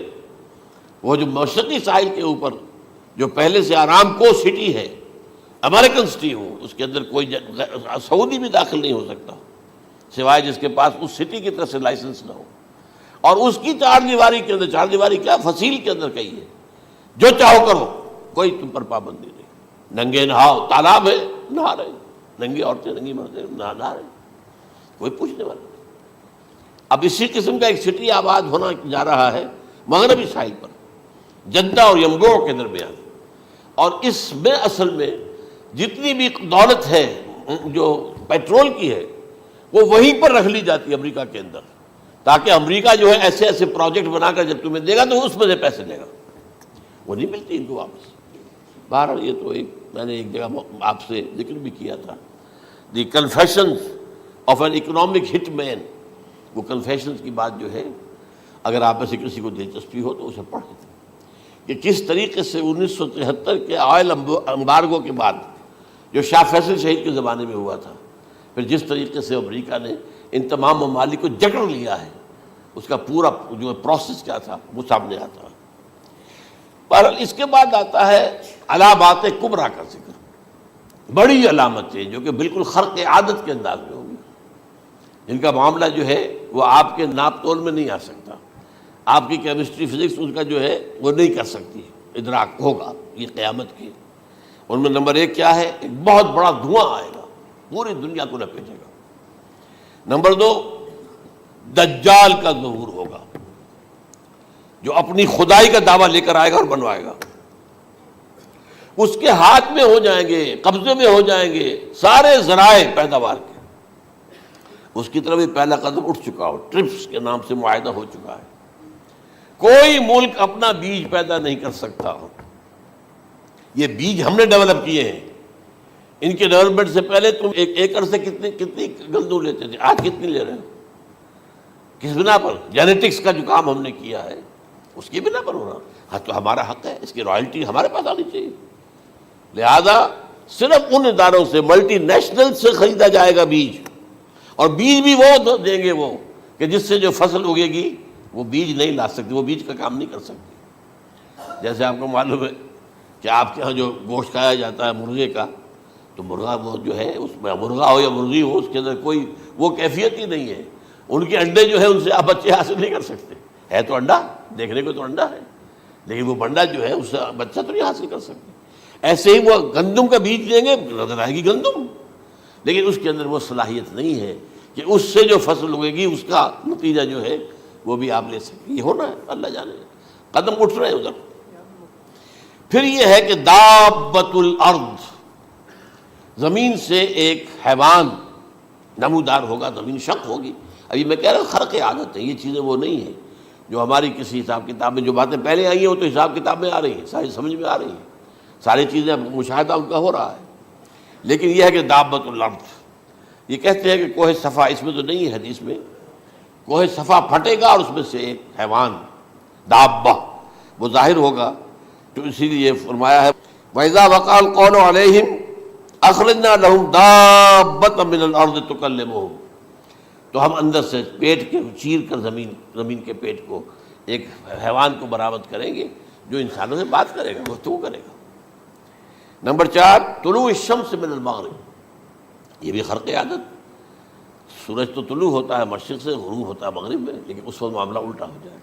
وہ جو مشرقی ساحل کے اوپر جو پہلے سے آرام کو سٹی ہے، امریکن سٹی ہو، اس کے اندر کوئی سعودی بھی داخل نہیں ہو سکتا سوائے جس کے پاس اس سٹی کی طرف سے لائسنس نہ ہو، اور اس کی چار دیواری کے اندر، چار دیواری کیا فصیل کے اندر کہی ہے، جو چاہو کرو، کوئی تم پر پابندی نہیں، ننگے نہاؤ، تالاب ہے نہا رہے، ننگی عورتیں ننگی مردیں نہا رہے، کوئی پوچھنے والا نہیں۔ اب اسی قسم کا ایک سٹی آباد ہونا جا رہا ہے مغربی ساحل پر، جدہ اور ینبوع کے درمیان، اور اس میں اصل میں جتنی بھی دولت ہے جو پیٹرول کی ہے وہ وہیں پر رکھ لی جاتی ہے امریکہ کے اندر، تاکہ امریکہ جو ہے ایسے ایسے پروجیکٹ بنا کر جب تمہیں دے گا تو اس میں سے پیسے لے گا، وہ نہیں ملتی ان کو واپس۔ بہرحال یہ تو ایک میں نے ایک جگہ آپ سے ذکر بھی کیا تھا، دی کنفیشنز آف این اکنامک ہٹ مین، وہ کنفیشنز کی بات جو ہے اگر آپ میں سے کسی کو دلچسپی ہو تو اسے پڑھیں کہ کس طریقے سے 1973 کے آئل امبارگو کے بعد جو شاہ فیصل شہید کے زمانے میں ہوا تھا، پھر جس طریقے سے امریکہ نے ان تمام ممالک کو جکڑ لیا ہے، اس کا پورا جو پروسیس کیا تھا وہ سامنے آتا ہے۔ پر اس کے بعد آتا ہے علامات کبریٰ کا ذکر، بڑی علامتیں جو کہ بالکل خرق عادت کے انداز میں ہوگی، جن کا معاملہ جو ہے وہ آپ کے ناپ تول میں نہیں آ سکتا، آپ کی کیمسٹری فزکس اس کا جو ہے وہ نہیں کر سکتی، ادراک ہوگا یہ قیامت کی۔ ان میں نمبر 1 کیا ہے؟ ایک بہت بڑا دھواں آئے گا، پوری دنیا کو لپیٹے گا۔ نمبر 2 دجال کا ظہور ہوگا، جو اپنی خدائی کا دعویٰ لے کر آئے گا اور بنوائے گا، اس کے ہاتھ میں ہو جائیں گے، قبضے میں ہو جائیں گے سارے ذرائع پیداوار کے، اس کی طرف بھی پہلا قدم اٹھ چکا ہو، ٹرپس کے نام سے معاہدہ ہو چکا ہے، کوئی ملک اپنا بیج پیدا نہیں کر سکتا، یہ بیج ہم نے ڈیولپ کیے ہیں، ان کے ڈیولپمنٹ سے پہلے تم ایک ایکڑ سے کتنی گندم لیتے تھے، آج کتنی لے رہے ہو؟ کس بنا پر؟ جینیٹکس کا جو کام ہم نے کیا ہے اس کی بنا پر ہو رہا، ہاں تو ہمارا حق ہے، اس کی رائلٹی ہمارے پاس آنی چاہیے، لہذا صرف ان اداروں سے ملٹی نیشنل سے خریدا جائے گا بیج، اور بیج بھی وہ دیں گے وہ کہ جس سے جو فصل اگے گی وہ بیج نہیں لا سکتی، وہ بیج کا کام نہیں کر سکتی۔ جیسے آپ کو معلوم ہے کہ آپ کے ہاں جو گوشت کھایا جاتا ہے مرغے کا، تو مرغا وہ جو ہے اس میں مرغا ہو یا مرغی ہو، اس کے اندر کوئی وہ کیفیت ہی نہیں ہے، ان کے انڈے جو ہے ان سے آپ بچے حاصل نہیں کر سکتے، ہے تو انڈا، دیکھنے کو تو انڈا ہے، لیکن وہ بنڈا جو ہے اس سے بچہ تو نہیں حاصل کر سکتے۔ ایسے ہی وہ گندم کا بیج دیں گے، نظر آئے گی گندم، لیکن اس کے اندر وہ صلاحیت نہیں ہے کہ اس سے جو فصل اگے گی اس کا نتیجہ جو ہے وہ بھی آپ لے سکیں، یہ ہونا ہے، اللہ جانے، قدم اٹھ رہے ہیں ادھر۔ پھر یہ ہے کہ دابۃ الارض، زمین سے ایک حیوان نمودار ہوگا، زمین شق ہوگی۔ ابھی میں کہہ رہا ہوں خرق عادت ہے، یہ چیزیں وہ نہیں ہیں جو ہماری کسی حساب کتاب میں جو باتیں پہلے آئی ہیں وہ تو حساب کتاب میں آ رہی ہیں، ساری سمجھ میں آ رہی ہیں، ساری چیزیں مشاہدہ ان کا ہو رہا ہے، لیکن یہ ہے کہ دابۃ الارض، یہ کہتے ہیں کہ کوہ صفا، اس میں تو نہیں ہے حدیث میں، کوہ صفا پھٹے گا اور اس میں سے ایک حیوان دابہ وہ ظاہر ہوگا، تو اسی لیے فرمایا ہے وَإِذَا وَقَعَ الْقَوْلُ عَلَيْهِمْ أَخْرَجْنَا لَهُمْ دَابَّةً مِّنَ الْأَرْضِ تُكَلِّمُهُمْ، تو ہم اندر سے پیٹ کے چیر کر زمین کے پیٹ کو ایک حیوان کو برآمد کریں گے جو انسانوں سے بات کرے گا، گفتگو کرے گا۔ نمبر 4، طلوع الشمس من المغرب، یہ بھی خرق عادت، سورج تو طلوع ہوتا ہے مشرق سے، غروب ہوتا ہے مغرب میں، لیکن اس وقت معاملہ الٹا ہو جائے،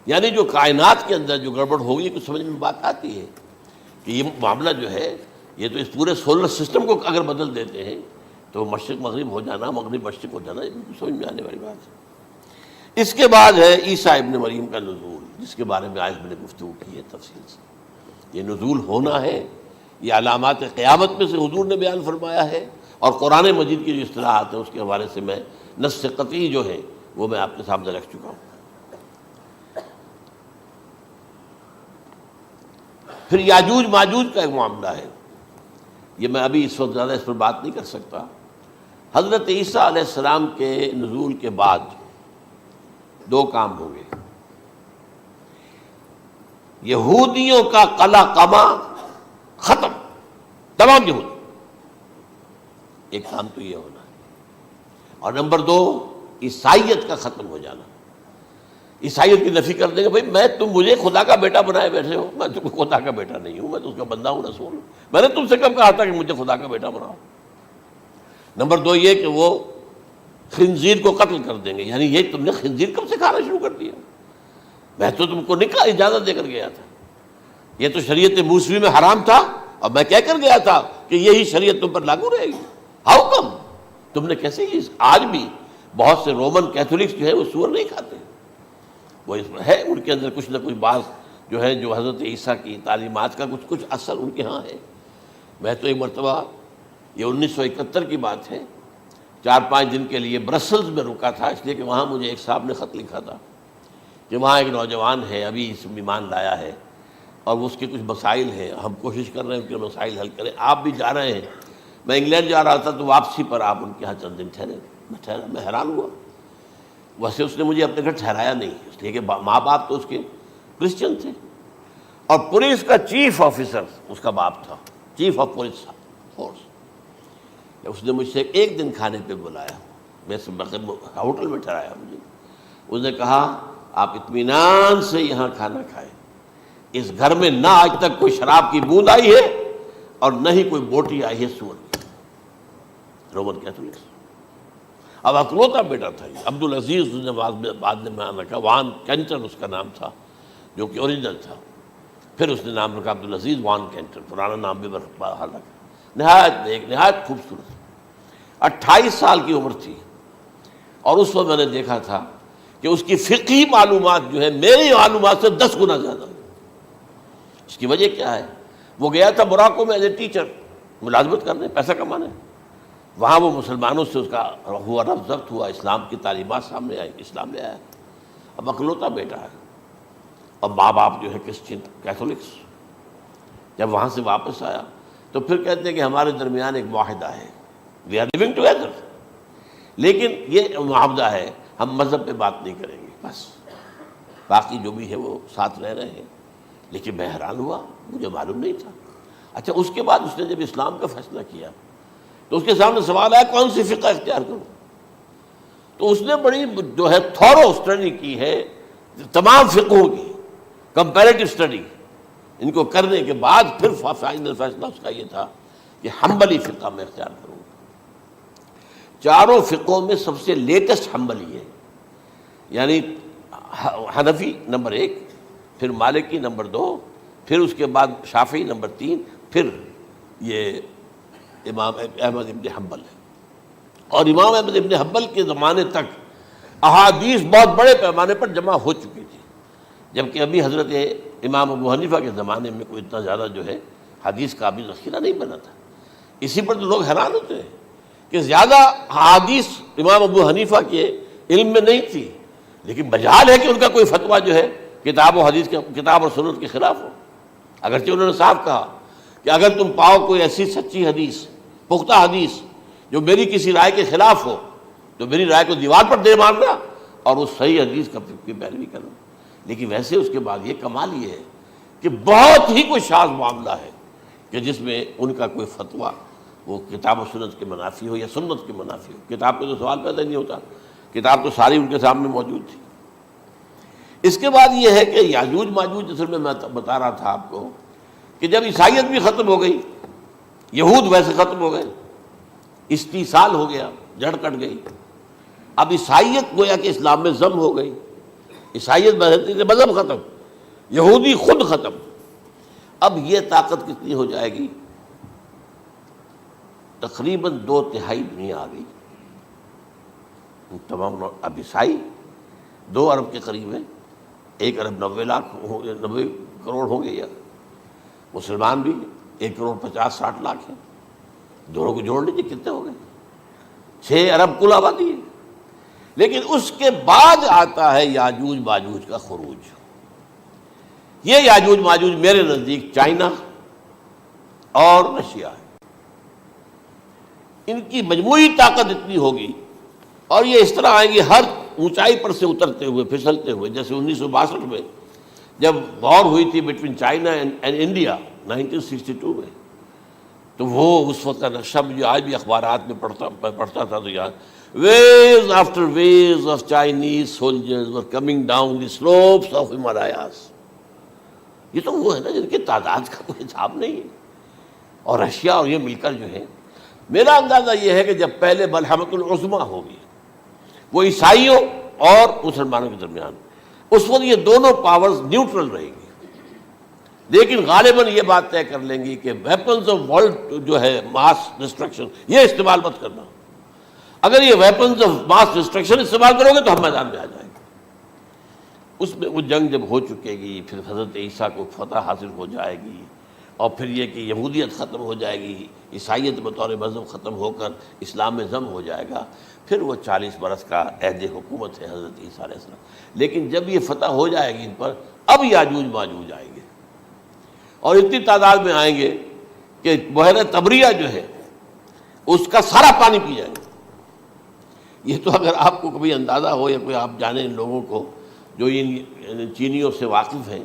یعنی جو کائنات کے اندر جو گڑبڑ ہوگی کچھ سمجھ میں بات آتی ہے کہ یہ معاملہ جو ہے یہ تو اس پورے سولر سسٹم کو اگر بدل دیتے ہیں تو مشرق مغرب ہو جانا، مغرب مشرق ہو جانا، یہ بالکل سمجھ میں آنے والی بات ہے۔ اس کے بعد ہے عیسیٰ ابن مریم کا نزول، جس کے بارے میں آج میں نے گفتگو کی ہے تفصیل سے۔ یہ نزول ہونا ہے، یہ علامات قیامت میں سے حضور نے بیان فرمایا ہے، اور قرآن مجید کی جو اصطلاحات ہیں اس کے حوالے سے میں نص قطعی جو ہے وہ میں آپ کے سامنے رکھ چکا ہوں۔ پھر یاجوج ماجوج کا ایک معاملہ ہے، یہ میں ابھی اس وقت زیادہ اس پر بات نہیں کر سکتا۔ حضرت عیسیٰ علیہ السلام کے نزول کے بعد 2 کام ہوں گے، یہودیوں کا قلع قمع ختم، تمام یہود، ایک کام تو یہ ہونا ہے، اور نمبر 2 عیسائیت کا ختم ہو جانا۔ عیسائیت کی نفی کر دیں گے، بھائی تم مجھے خدا کا بیٹا بنائے بیٹھے ہو، میں تم خدا کا بیٹا نہیں ہوں، میں تو اس کا بندہ ہوں، رسول ہوں، میں نے تم سے کب کہا تھا کہ مجھے خدا کا بیٹا بناؤ۔ نمبر 2 یہ کہ وہ خنزیر کو قتل کر دیں گے، یعنی یہ تم نے خنزیر کب سے کھانا شروع کر دیا؟ میں تو تم کو نکاح اجازت دے کر گیا تھا، یہ تو شریعت موسوی میں حرام تھا، اور میں کہہ کر گیا تھا کہ یہی شریعت تم پر لاگو رہے گی، ہاؤ کم تم نے کیسے یہ؟ آج بھی بہت سے رومن کیتھولکس جو ہے وہ سور نہیں کھاتے، وہ اس میں ہے ان کے اندر کچھ نہ کچھ بات جو ہے جو حضرت عیسیٰ کی تعلیمات کا کچھ اثر ان کے ہاں ہے۔ میں تو ایک مرتبہ، یہ 1971 کی بات ہے، 4-5 دن کے لیے برسلز میں رکا تھا، اس لیے کہ وہاں مجھے ایک صاحب نے خط لکھا تھا کہ وہاں ایک نوجوان ہے، ابھی اس ایمان لایا ہے، اور اس کے کچھ مسائل ہیں، ہم کوشش کر رہے ہیں ان کے مسائل حل کریں، آپ بھی جا رہے ہیں۔ میں انگلینڈ جا رہا تھا تو واپسی پر آپ ان کے یہاں چند دن ٹھہرے، میں حیران ہوا۔ ویسے اس نے مجھے اپنے گھر ٹھہرایا نہیں، اس لیے کہ ماں باپ تو اس کے کرسچن تھے، اور پولیس کا چیف آفیسر اس کا باپ تھا، چیف آف پولیس فورس۔ اس نے مجھ سے 1 دن کھانے پہ بلایا، میں ہوٹل میں ٹھہرایا مجھے، اس نے کہا آپ اطمینان سے یہاں کھانا کھائیں، اس گھر میں نہ آج تک کوئی شراب کی بوند آئی ہے اور نہ ہی کوئی بوٹی آئی ہے سور کی۔ Roman Catholics. اب اکلوتا بیٹا تھا یہ، عبدالعزیز اس نے بعد میں نام رکھا، وان کینٹر اس کا نام تھا جو کہ اوریجنل تھا، پھر اس نے نام رکھا عبدالعزیز وان کینٹر، پرانا نام بھی بحال رکھا۔ نہایت نیک، نہایت خوبصورت، 28 سال کی عمر تھی، اور اس وقت میں نے دیکھا تھا کہ اس کی فقہی معلومات جو ہے میری معلومات سے 10 گنا زیادہ۔ اس کی وجہ کیا ہے؟ وہ گیا تھا موراکو میں ایز اے ٹیچر ملازمت کرنے، پیسہ کمانے، وہاں وہ مسلمانوں سے اس کا ہوا رفع ضبط ہوا، اسلام کی تعلیمات سامنے آئی، اسلام لے آیا۔ اب اکلوتا بیٹا ہے، اور ماں باپ جو ہے کرسچن کیتھولکس۔ جب وہاں سے واپس آیا تو پھر کہتے ہیں کہ ہمارے درمیان ایک معاہدہ ہے، وی آر لیونگ ٹوگیدر، لیکن یہ معاہدہ ہے ہم مذہب پہ بات نہیں کریں گے، بس باقی جو بھی ہے وہ ساتھ رہ رہے ہیں۔ لیکن میں حیران ہوا، مجھے معلوم نہیں تھا۔ اچھا، اس کے بعد اس نے جب اسلام کا فیصلہ کیا تو اس کے سامنے سوال آیا کون سی فقہ اختیار کروں؟ تو اس نے بڑی جو ہے تھورو اسٹڈی کی ہے تمام فقہوں کی، کمپیریٹو اسٹڈی، ان کو کرنے کے بعد پھر فائنل فیصلہ اس کا یہ تھا کہ حنبلی فقہ میں اختیار کروں۔ 4 فقہوں میں سب سے لیٹسٹ حنبلی ہے، یعنی حنفی نمبر 1، پھر مالکی نمبر 2، پھر اس کے بعد شافعی نمبر 3، پھر یہ امام احمد ابن حنبل ہے۔ اور امام احمد ابن حنبل کے زمانے تک احادیث بہت بڑے پیمانے پر جمع ہو چکی تھی، جبکہ ابھی حضرت امام ابو حنیفہ کے زمانے میں کوئی اتنا زیادہ جو ہے حدیث کا بھی ذخیرہ نہیں بنا تھا۔ اسی پر تو لوگ حیران ہوتے ہیں کہ زیادہ حدیث امام ابو حنیفہ کے علم میں نہیں تھی، لیکن مجال ہے کہ ان کا کوئی فتویٰ جو ہے کتاب و حدیث کے، کتاب اور سنت کے خلاف ہو۔ اگرچہ انہوں نے صاف کہا کہ اگر تم پاؤ کوئی ایسی سچی حدیث، پختہ حدیث جو میری کسی رائے کے خلاف ہو تو میری رائے کو دیوار پر دے مارنا اور اس صحیح حدیث کی پیروی کرنا۔ لیکن ویسے اس کے بعد یہ کمال یہ ہے کہ بہت ہی کوئی شاذ معاملہ ہے کہ جس میں ان کا کوئی فتویٰ وہ کتاب و سنت کے منافی ہو یا سنت کے منافی ہو. کتاب پہ تو سوال پیدا نہیں ہوتا، کتاب تو ساری ان کے سامنے موجود تھی. اس کے بعد یہ ہے کہ یاجوج ماجوج، اصل میں بتا رہا تھا آپ کو کہ جب عیسائیت بھی ختم ہو گئی، یہود ویسے ختم ہو گئے، استیصال ہو گیا، جڑ کٹ گئی، اب عیسائیت گویا کہ اسلام میں ضم ہو گئی. عیسائیت مذہب ختم، یہودی خود ختم. اب یہ طاقت کتنی ہو جائے گی؟ تقریباً 2/3 دنیا آ گئی. تمام اب عیسائی 2 ارب کے قریب ہیں، 1 ارب 90 کروڑ ہوں گے، یا مسلمان بھی 1 کروڑ 50-60 لاکھ ہیں. دونوں کو جوڑ لیجیے کتنے ہو گئے؟ 6 ارب کل آبادی ہے. لیکن اس کے بعد آتا ہے یاجوج ماجوج کا خروج. یہ یاجوج ماجوج میرے نزدیک چائنا اور رشیا ہے. ان کی مجموعی طاقت اتنی ہوگی، اور یہ اس طرح آئیں گے ہر اونچائی پر سے اترتے ہوئے، پھسلتے ہوئے. جیسے 1962 میں جب وار ہوئی تھی بٹوین چائنا اینڈ انڈیا 1962 میں، تو وہ اس وقت کا نقشہ مجھے آج بھی اخبارات میں پڑھتا تھا تو یاد، waves after waves of Chinese soldiers were coming down the slopes of Himalayas. یہ تو وہ ہے نا جن کی تعداد کا کوئی حساب نہیں ہے. اور رشیا اور یہ مل کر جو ہے، میرا اندازہ یہ ہے کہ جب پہلے ملحمۃ العظمیٰ ہوگی وہ عیسائیوں اور مسلمانوں کے درمیان، اس وقت یہ دونوں پاورز نیوٹرل رہیں گی. لیکن غالباً یہ بات طے کر لیں گی کہ ویپنز آف ورلڈ جو ہے ماس ڈسٹرکشن، یہ استعمال مت کرنا. اگر یہ ویپنز آف ماس ڈسٹرکشن استعمال کرو گے تو ہم میدان میں آ جائیں گے. اس میں وہ جنگ جب ہو چکے گی، پھر حضرت عیسیٰ کو فتح حاصل ہو جائے گی، اور پھر یہ کہ یہودیت ختم ہو جائے گی، عیسائیت بطور مذہب ختم ہو کر اسلام میں ضم ہو جائے گا. پھر وہ 40 برس کا عہد حکومت ہے حضرت عیسیٰ علیہ السلام. لیکن جب یہ فتح ہو جائے گی ان پر، اب یاجوج ماجوج آئیں گے، اور اتنی تعداد میں آئیں گے کہ بحیرہ طبریہ جو ہے اس کا سارا پانی پی جائیں گے. یہ تو اگر آپ کو کبھی اندازہ ہو، یا کوئی آپ جانیں ان لوگوں کو جو ان چینیوں سے واقف ہیں،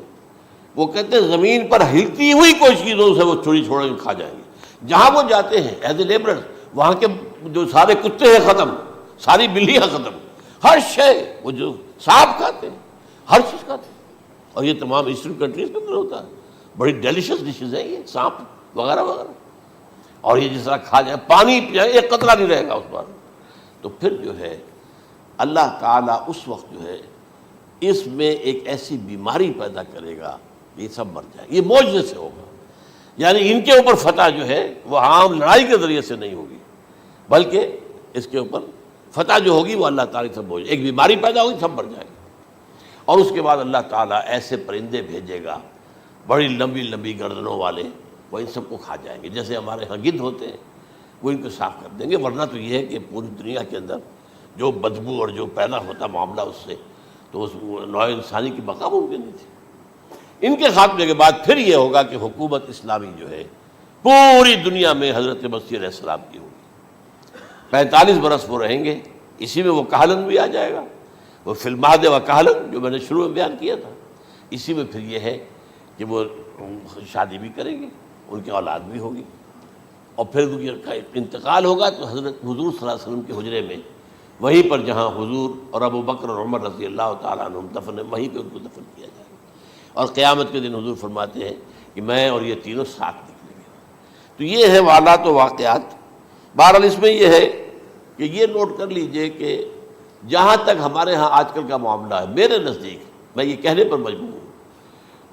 وہ کہتے ہیں زمین پر ہلتی ہوئی کوئی چیزوں سے وہ چھوڑی چھوڑ کے کھا جائیں گے. جہاں وہ جاتے ہیں ایز اے لیبرر، وہاں کے جو سارے کتے ہیں ختم، ساری بلیاں ختم، ہر شے، وہ جو سانپ کھاتے ہیں، ہر چیز کھاتے ہیں. اور یہ تمام ایسٹرن کنٹریز کے اندر ہوتا ہے. بڑی ڈیلیشس ڈشز ہیں یہ سانپ وغیرہ وغیرہ. اور یہ جس طرح کھا جائے، پانی پیا، ایک قطرہ نہیں رہے گا اس پر. تو پھر جو ہے اللہ تعالیٰ اس وقت جو ہے اس میں ایک ایسی بیماری پیدا کرے گا، یہ سب مر جائے. یہ معجزے سے ہوگا. یعنی ان کے اوپر فتح جو ہے وہ عام لڑائی کے ذریعے سے نہیں ہوگی، بلکہ اس کے اوپر فتح جو ہوگی وہ اللہ تعالیٰ سے بوجھ، ایک بیماری پیدا ہوگی، سب مر جائے گا. اور اس کے بعد اللہ تعالیٰ ایسے پرندے بھیجے گا بڑی لمبی لمبی گردنوں والے، وہ ان سب کو کھا جائیں گے. جیسے ہمارے ہاں گدھ ہوتے ہیں، وہ ان کو صاف کر دیں گے. ورنہ تو یہ ہے کہ پوری دنیا کے اندر جو بدبو اور جو پیدا ہوتا معاملہ اس سے، تو اس نوع انسانی کی بقا ممکن نہیں تھی. ان کے خاتمے کے بعد پھر یہ ہوگا کہ حکومت اسلامی جو ہے پوری دنیا میں حضرت مسیح علیہ السلام کی ہوگی. 45 برس وہ رہیں گے. اسی میں وہ کہلن بھی آ جائے گا، وہ فی المہد و کہلن جو میں نے شروع میں بیان کیا تھا. اسی میں پھر یہ ہے کہ وہ شادی بھی کریں گے، ان کی اولاد بھی ہوگی. اور پھر ان کا انتقال ہوگا تو حضرت حضور صلی اللہ علیہ وسلم کے حجرے میں، وہیں پر جہاں حضور اور ابو بکر اور عمر رضی اللہ تعالیٰ عنہم دفن ہیں، وہیں پہ ان کو دفن کیا جائے گا. اور قیامت کے دن حضور فرماتے ہیں کہ میں اور یہ تینوں ساتھ نکلیں گے. تو یہ ہے حالات و واقعات. بہرحال اس میں یہ ہے کہ یہ نوٹ کر لیجئے کہ جہاں تک ہمارے ہاں آج کل کا معاملہ ہے، میرے نزدیک میں یہ کہنے پر مجبور ہوں،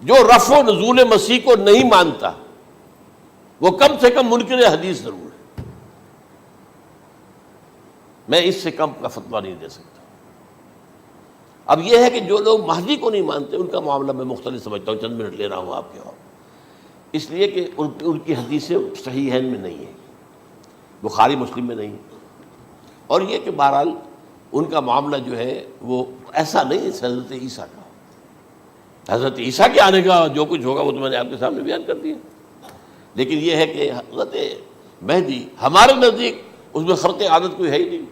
جو رفع و نزول مسیح کو نہیں مانتا وہ کم سے کم منکر حدیث ضرور ہے. میں اس سے کم کا فتویٰ نہیں دے سکتا. اب یہ ہے کہ جو لوگ مہدی کو نہیں مانتے ان کا معاملہ میں مختلف سمجھتا ہوں. چند منٹ لے رہا ہوں آپ کے، اور اس لیے کہ ان کی حدیثیں صحیحین میں نہیں ہیں، بخاری مسلم میں نہیں. اور یہ کہ بہرحال ان کا معاملہ جو ہے وہ ایسا نہیں ہے حضرت عیسیٰ کا. حضرت عیسیٰ کے آنے کا جو کچھ ہوگا وہ تو میں نے آپ کے سامنے بیان کر دیا. لیکن یہ ہے کہ حضرت مہدی ہمارے نزدیک اس میں خرق عادت کوئی ہے ہی نہیں.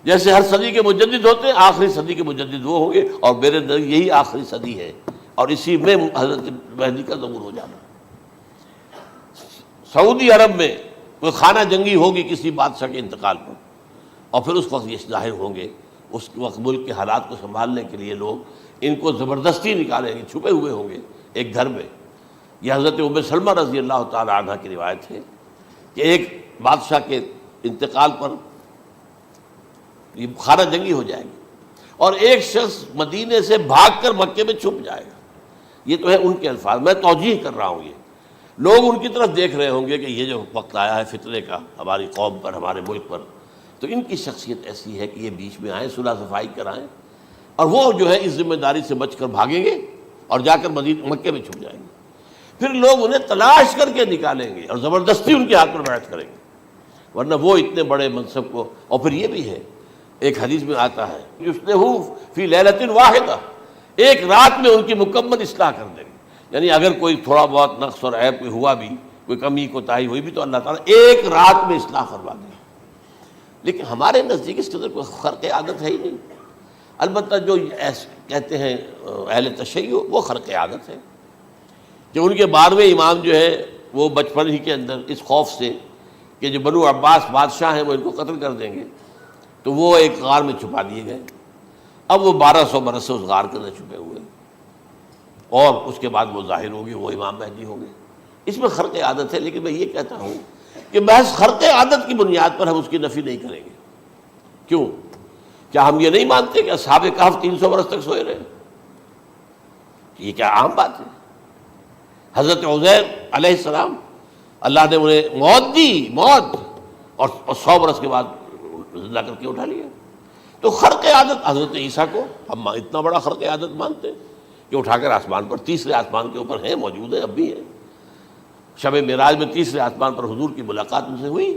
جیسے ہر صدی کے مجدد ہوتے ہیں، آخری صدی کے مجدد وہ ہوں گے، اور میرے نزدیک یہی آخری صدی ہے، اور اسی میں حضرت مہدی کا ظہور ہو جانا. سعودی عرب میں کوئی خانہ جنگی ہوگی کسی بادشاہ کے انتقال پر، اور پھر اس وقت یہ ظاہر ہوں گے، اس وقت ملک کے حالات کو سنبھالنے کے لیے لوگ ان کو زبردستی نکالیں گے، چھپے ہوئے ہوں گے ایک گھر میں۔ یہ حضرت ام سلمہ رضی اللہ تعالی عنہ کی روایت ہے کہ ایک بادشاہ کے انتقال پر یہ خانہ جنگی ہو جائے گی، اور ایک شخص مدینے سے بھاگ کر مکے میں چھپ جائے گا۔ یہ تو ہے ان کے الفاظ، میں توجیہ کر رہا ہوں۔ یہ لوگ ان کی طرف دیکھ رہے ہوں گے کہ یہ جو وقت آیا ہے فتنے کا ہماری قوم پر، ہمارے ملک پر، تو ان کی شخصیت ایسی ہے کہ یہ بیچ میں آئیں، صلح صفائی کرائیں، اور وہ جو ہے اس ذمہ داری سے بچ کر بھاگیں گے اور جا کر مکے میں چھپ جائیں گے۔ پھر لوگ انہیں تلاش کر کے نکالیں گے اور زبردستی ان کے ہاتھ پر بیعت کریں گے، ورنہ وہ اتنے بڑے منصب کو۔ اور پھر یہ بھی ہے، ایک حدیث میں آتا ہے یصلحو فی لیلۃ واحدہ، ایک رات میں ان کی مکمل اصلاح کر دیں گے۔ یعنی اگر کوئی تھوڑا بہت نقص اور عیب کوئی ہوا بھی، کوئی کمی کوتاہی ہوئی بھی، تو اللہ تعالیٰ ایک رات میں اصلاح کروا دیں گے۔ لیکن ہمارے نزدیک اس کے اندر کوئی خرق عادت ہے ہی نہیں۔ البتہ جو کہتے ہیں اہل تشیع، وہ خرق عادت ہے کہ ان کے 12ویں امام جو ہے وہ بچپن ہی کے اندر اس خوف سے کہ جو بنو عباس بادشاہ ہیں وہ ان کو قتل کر دیں گے، تو وہ ایک غار میں چھپا دیے گئے۔ اب وہ 1200 برس سے اس غار کے اندر چھپے ہوئے، اور اس کے بعد وہ ظاہر ہوگی، وہ امام مہدی ہوں گے۔ اس میں خرق عادت ہے، لیکن میں یہ کہتا ہوں کہ محض خرق عادت کی بنیاد پر ہم اس کی نفی نہیں کریں گے۔ کیوں؟ کیا ہم یہ نہیں مانتے کہ اصحاب کہف 300 برس تک سوئے رہے؟ یہ کیا عام بات ہے؟ حضرت عزیر علیہ السلام، اللہ نے انہیں موت دی، موت، اور 100 برس کے بعد زندہ کر کے اٹھا لیا۔ تو خرق عادت حضرت عیسیٰ کو ہم اتنا بڑا خرق عادت مانتے ہیں کہ اٹھا کر آسمان پر، تیسرے آسمان کے اوپر ہیں، موجود ہیں، اب بھی ہیں۔ شب معراج میں تیسرے آسمان پر حضور کی ملاقات ان سے ہوئی۔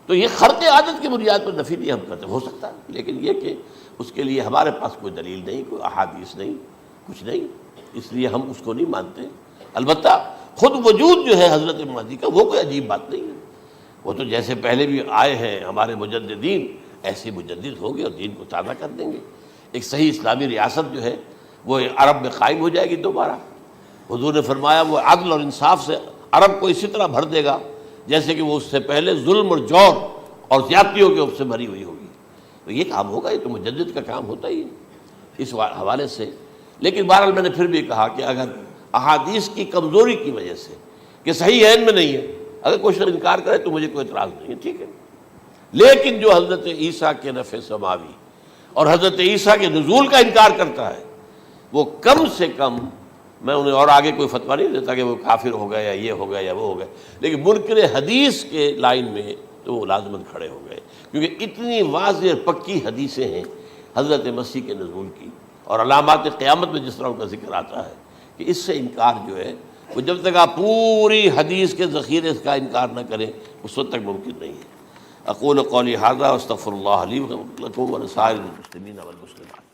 تو یہ خرق عادت کی بنیاد پر نفی نہیں ہم کرتے، ہو سکتا ہے، لیکن یہ کہ اس کے لیے ہمارے پاس کوئی دلیل نہیں، کوئی احادیث نہیں، کچھ نہیں، اس لیے ہم اس کو نہیں مانتے۔ البتہ خود وجود جو ہے حضرت مہدی کا، وہ کوئی عجیب بات نہیں ہے۔ وہ تو جیسے پہلے بھی آئے ہیں ہمارے مجددین، ایسے مجدد ہوں گے اور دین کو تازہ کر دیں گے۔ ایک صحیح اسلامی ریاست جو ہے وہ عرب میں قائم ہو جائے گی دوبارہ۔ حضور نے فرمایا وہ عدل اور انصاف سے عرب کو اسی طرح بھر دے گا جیسے کہ وہ اس سے پہلے ظلم اور جور اور زیادتیوں کے سے بھری ہوئی ہوگی۔ تو یہ کام ہوگا، یہ تو مجدد کا کام ہوتا ہی ہے اس حوالے سے۔ لیکن بہرحال میں نے پھر بھی کہا کہ اگر احادیث کی کمزوری کی وجہ سے کہ صحیح عین میں نہیں ہے، اگر کوئی شخص انکار کرے تو مجھے کوئی اعتراض نہیں ہے، ٹھیک ہے۔ لیکن جو حضرت عیسیٰ کے نفع سماوی اور حضرت عیسیٰ کے نزول کا انکار کرتا ہے، وہ کم سے کم، میں انہیں اور آگے کوئی فتویٰ نہیں دیتا کہ وہ کافر ہو گئے یا یہ ہو گئے یا وہ ہو گئے، لیکن منکر حدیث کے لائن میں تو وہ لازماً کھڑے ہو گئے، کیونکہ اتنی واضح پکی حدیثیں ہیں حضرت مسیح کے نزول کی، اور علامات قیامت میں جس طرح ان کا ذکر آتا ہے، کہ اس سے انکار جو ہے وہ جب تک آپ پوری حدیث کے ذخیرے کا انکار نہ کریں اس وقت تک ممکن نہیں ہے۔ اقول قولی ھذا واستغفر اللہ لی ولکم ولسائر المسلمین والمسلمات۔